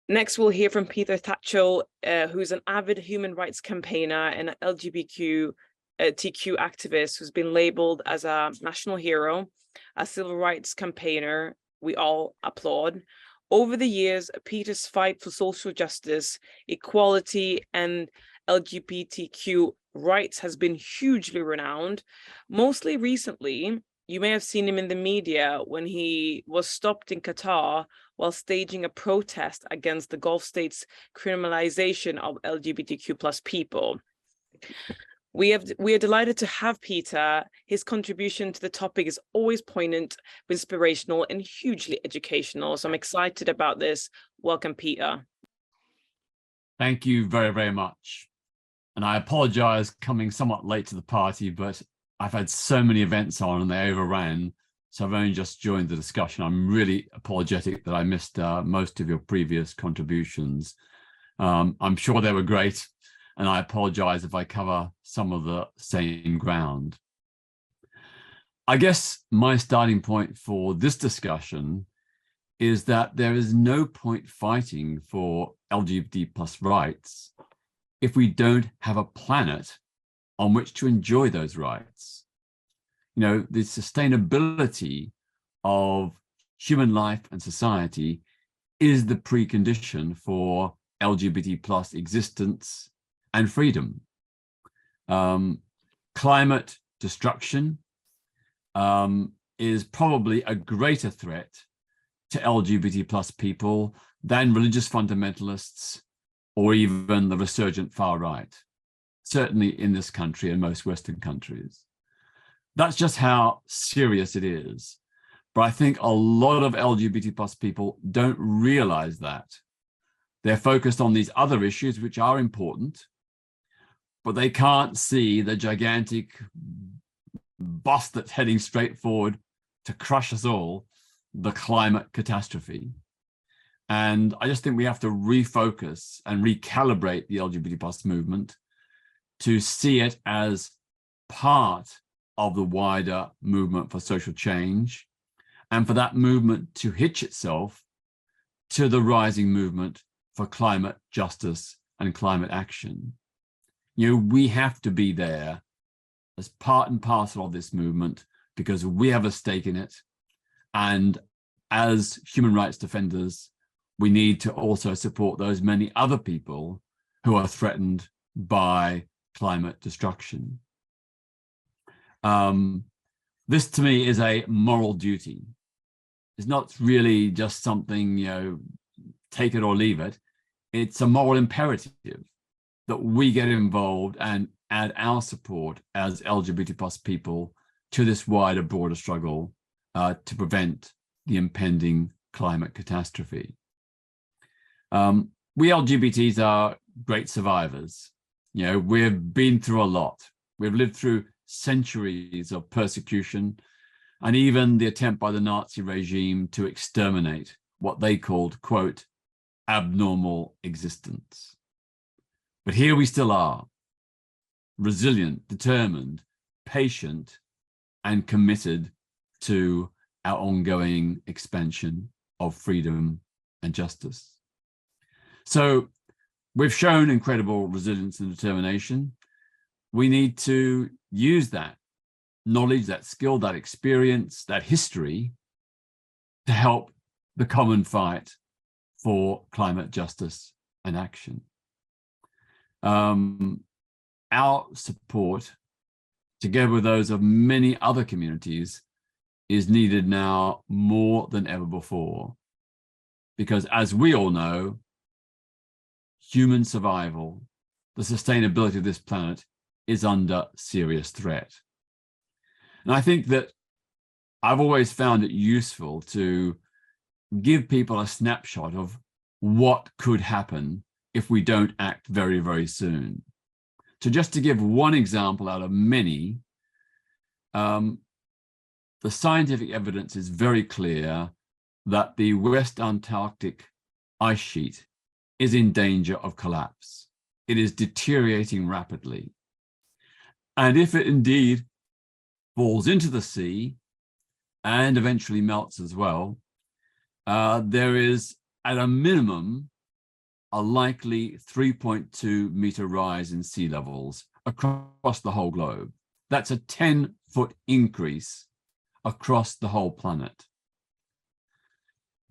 Speaker 1: Next, we'll hear from Peter Tatchell, who's an avid human rights campaigner and an LGBTQ activist who's been labeled as a national hero, a civil rights campaigner. We all applaud. Over the years, Peter's fight for social justice, equality, and LGBTQ rights has been hugely renowned. Mostly recently, you may have seen him in the media when he was stopped in Qatar while staging a protest against the Gulf states' criminalization of LGBTQ+ people. We are delighted to have Peter. His contribution to the topic is always poignant, inspirational, and hugely educational. So I'm excited about this. Welcome, Peter.
Speaker 6: Thank you very, very much. And I apologize coming somewhat late to the party, but I've had so many events on and they overran. So I've only just joined the discussion. I'm really apologetic that I missed most of your previous contributions. I'm sure they were great, and I apologize if I cover some of the same ground. I guess my starting point for this discussion is that there is no point fighting for LGBT+ rights if we don't have a planet on which to enjoy those rights. You know, the sustainability of human life and society is the precondition for LGBT+ existence and freedom. Climate destruction is probably a greater threat to LGBT+ people than religious fundamentalists or even the resurgent far right, certainly in this country and most Western countries. That's just how serious it is. But I think a lot of LGBT+ people don't realize that. They're focused on these other issues, which are important, but they can't see the gigantic bus that's heading straight forward to crush us all, the climate catastrophe. And I just think we have to refocus and recalibrate the LGBT+ movement to see it as part of the wider movement for social change, and for that movement to hitch itself to the rising movement for climate justice and climate action. You know, we have to be there as part and parcel of this movement because we have a stake in it. And as human rights defenders, we need to also support those many other people who are threatened by climate destruction. This to me is a moral duty. It's not really just something, you know, take it or leave it. It's a moral imperative that we get involved and add our support as LGBT+ people to this wider, broader struggle to prevent the impending climate catastrophe. We LGBTs are great survivors. You know, we've been through a lot. We've lived through centuries of persecution and even the attempt by the Nazi regime to exterminate what they called, quote, abnormal existence. But here we still are, resilient, determined, patient, and committed to our ongoing expansion of freedom and justice. So we've shown incredible resilience and determination. We need to use that knowledge, that skill, that experience, that history to help the common fight for climate justice and action. Our support, together with those of many other communities, is needed now more than ever before. Because as we all know, human survival, the sustainability of this planet is under serious threat. And I think that I've always found it useful to give people a snapshot of what could happen if we don't act very, very soon. So just to give one example out of many, the scientific evidence is very clear that the West Antarctic ice sheet is in danger of collapse. It is deteriorating rapidly. And if it indeed falls into the sea and eventually melts as well, there is at a minimum a likely 3.2 meter rise in sea levels across the whole globe. That's a 10-foot increase across the whole planet.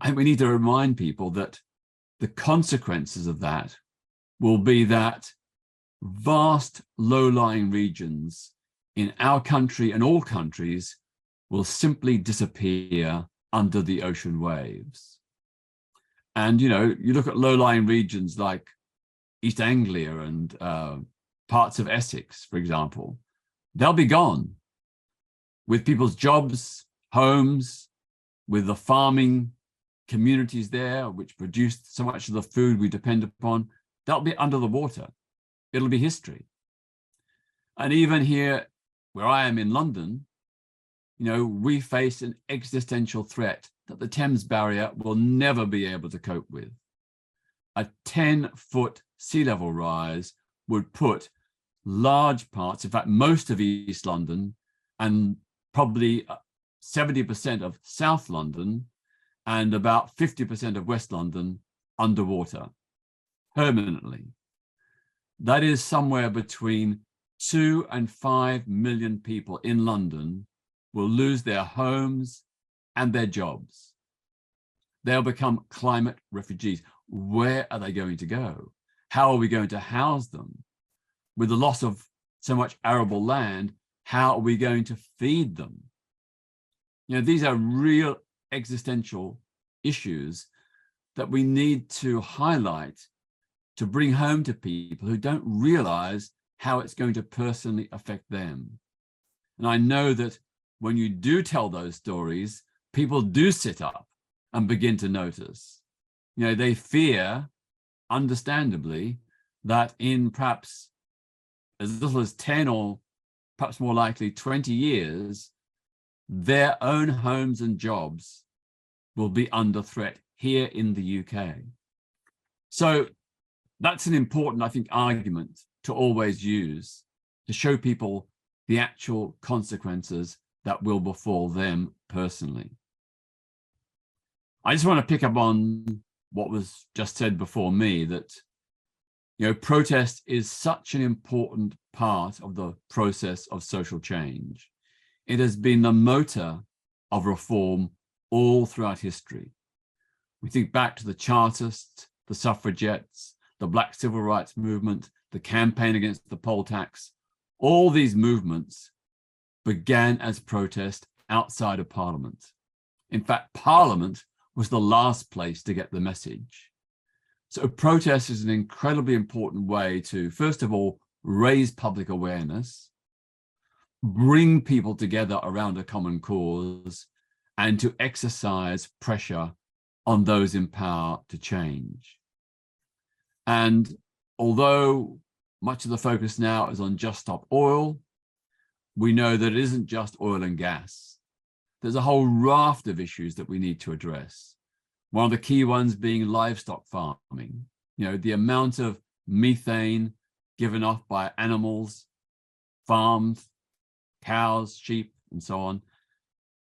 Speaker 6: I think we need to remind people that the consequences of that will be that vast low-lying regions in our country and all countries will simply disappear under the ocean waves. And, you know, you look at low-lying regions like East Anglia and parts of Essex, for example, they'll be gone with people's jobs, homes, with the farming communities there, which produce so much of the food we depend upon. They'll be under the water. It'll be history. And even here, where I am in London, you know, we face an existential threat that the Thames Barrier will never be able to cope with. A 10-foot sea level rise would put large parts, in fact, most of East London and probably 70% of South London and about 50% of West London underwater permanently. That is somewhere between 2 and 5 million people in London will lose their homes and their jobs. They'll become climate refugees. Where are they going to go? How are we going to house them? With the loss of so much arable land, how are we going to feed them? You know, these are real existential issues that we need to highlight to bring home to people who don't realize how it's going to personally affect them. And I know that when you do tell those stories, people do sit up and begin to notice. You know, they fear, understandably, that in perhaps as little as 10 or perhaps more likely 20 years, their own homes and jobs will be under threat here in the UK. So that's an important, I think, argument to always use to show people the actual consequences that will befall them personally. I just want to pick up on what was just said before me, that, you know, protest is such an important part of the process of social change. It has been the motor of reform all throughout history. We think back to the Chartists, the suffragettes, the Black Civil Rights Movement, the campaign against the poll tax. All these movements began as protest outside of Parliament. In fact, Parliament was the last place to get the message. So protest is an incredibly important way to, first of all, raise public awareness, bring people together around a common cause, and to exercise pressure on those in power to change. And although much of the focus now is on Just Stop Oil, we know that it isn't just oil and gas. There's a whole raft of issues that we need to address. One of the key ones being livestock farming. You know, the amount of methane given off by animals, farms, cows, sheep, and so on.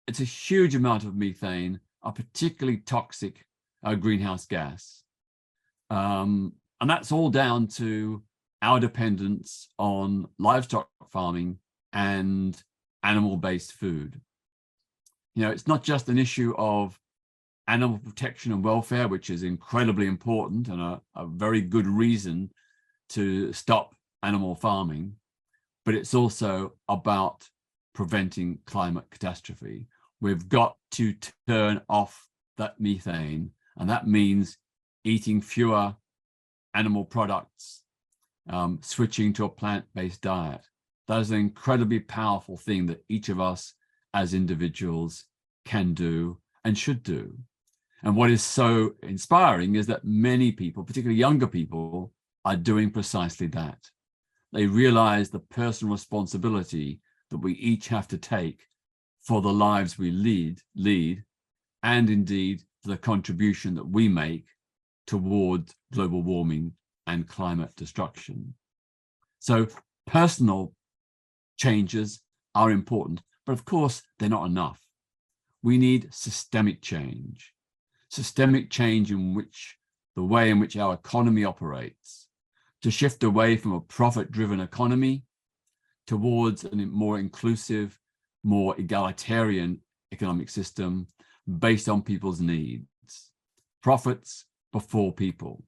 Speaker 6: It's a huge amount of methane, a particularly toxic greenhouse gas. And that's all down to our dependence on livestock farming and animal-based food. You know, it's not just an issue of animal protection and welfare, which is incredibly important and a very good reason to stop animal farming, but it's also about preventing climate catastrophe. We've got to turn off that methane, and that means eating fewer animal products, switching to a plant-based diet. That is an incredibly powerful thing that each of us as individuals can do and should do. And what is so inspiring is that many people, particularly younger people, are doing precisely that. They realize the personal responsibility that we each have to take for the lives we lead, and indeed for the contribution that we make toward global warming and climate destruction. So personal changes are important, but of course they're not enough. We need systemic change in which the way in which our economy operates, to shift away from a profit-driven economy towards a more inclusive, more egalitarian economic system based on people's needs. Profits before people.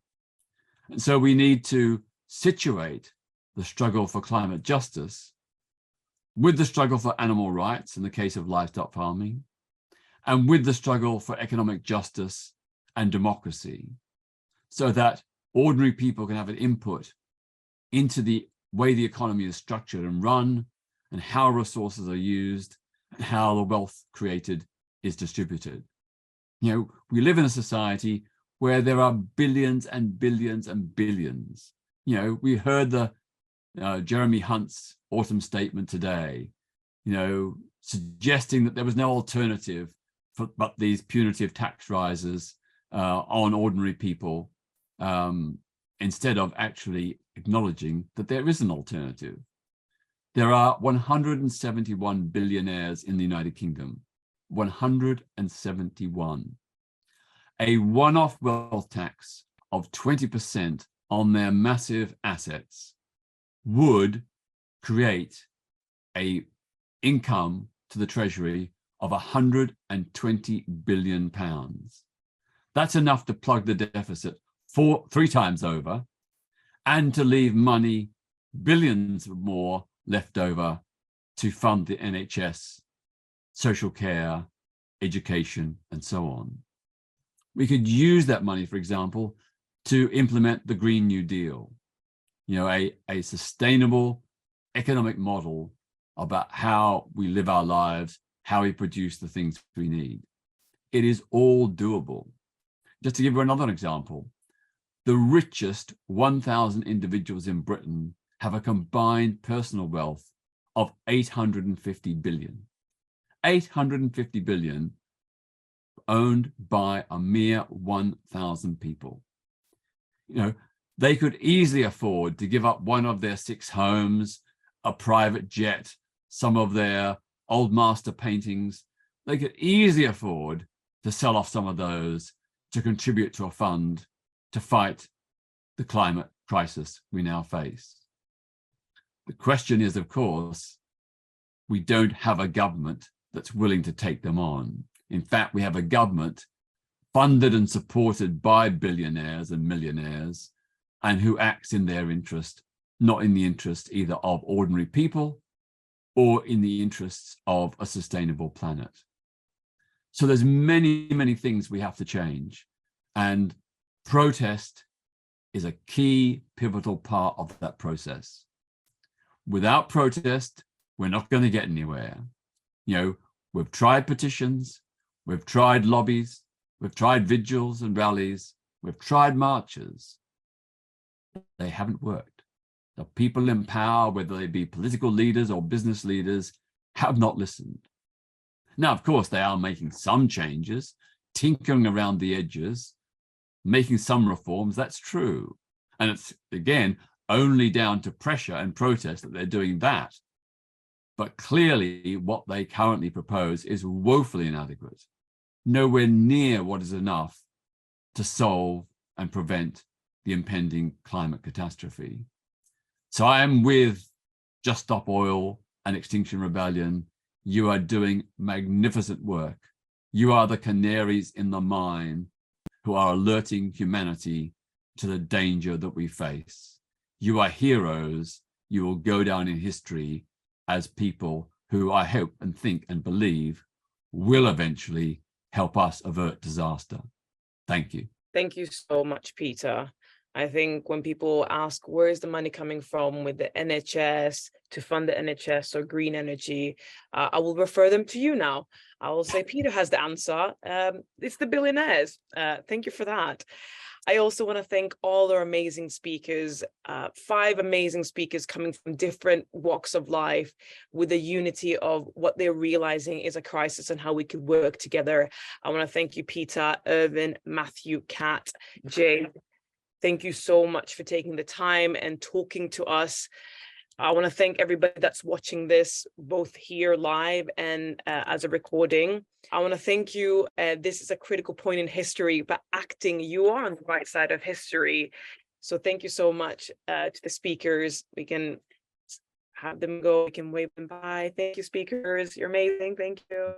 Speaker 6: And so we need to situate the struggle for climate justice with the struggle for animal rights in the case of livestock farming, and with the struggle for economic justice and democracy, so that ordinary people can have an input into the way the economy is structured and run, and how resources are used, and how the wealth created is distributed. You know, we live in a society where there are billions and billions and billions. You know, we heard the Jeremy Hunt's autumn statement today, you know, suggesting that there was no alternative but these punitive tax rises on ordinary people, instead of actually acknowledging that there is an alternative. There are 171 billionaires in the United Kingdom, 171. A one-off wealth tax of 20% on their massive assets would create an income to the Treasury of 120 billion pounds. That's enough to plug the deficit 3 times over, and to leave money, billions more left over to fund the NHS, social care, education, and so on. We could use that money, for example, to implement the Green New Deal, you know, a sustainable economic model about how we live our lives, how we produce the things we need. It is all doable. Just to give you another example, the richest 1,000 individuals in Britain have a combined personal wealth of 850 billion. 850 billion owned by a mere 1,000 people. You know, they could easily afford to give up one of their 6 homes, a private jet, some of their old master paintings. They could easily afford to sell off some of those to contribute to a fund to fight the climate crisis we now face. The question is, of course, we don't have a government that's willing to take them on. In fact, we have a government funded and supported by billionaires and millionaires, and who acts in their interest, not in the interest either of ordinary people or in the interests of a sustainable planet. So there's many, many things we have to change, and protest is a key pivotal part of that process. Without protest, we're not going to get anywhere. You know, we've tried petitions, we've tried lobbies, We've tried vigils and rallies. We've tried marches. They haven't worked. The people in power, whether they be political leaders or business leaders, have not listened. Now, of course, they are making some changes, tinkering around the edges, making some reforms. That's true. And it's, again, only down to pressure and protest that they're doing that. But clearly, what they currently propose is woefully inadequate, nowhere near what is enough to solve and prevent the impending climate catastrophe. So I am with Just Stop Oil and Extinction Rebellion. You are doing magnificent work. You are the canaries in the mine who are alerting humanity to the danger that we face. You are heroes. You will go down in history as people who I hope and think and believe will eventually help us avert disaster. Thank you.
Speaker 1: Thank you so much, Peter. I think when people ask, where is the money coming from with the NHS to fund the NHS or green energy, I will refer them to you now. I will say Peter has the answer. It's the billionaires. Thank you for that. I also want to thank all our amazing speakers, 5 amazing speakers coming from different walks of life with the unity of what they're realizing is a crisis and how we could work together. I want to thank you, Peter, Irvin, Matthew, Kat, Jade. Thank you so much for taking the time and talking to us. I want to thank everybody that's watching this, both here live and as a recording. I want to thank you. This is a critical point in history, but acting, you are on the right side of history. So thank you so much to the speakers. We can have them go, we can wave them by. Thank you, speakers. You're amazing. Thank you.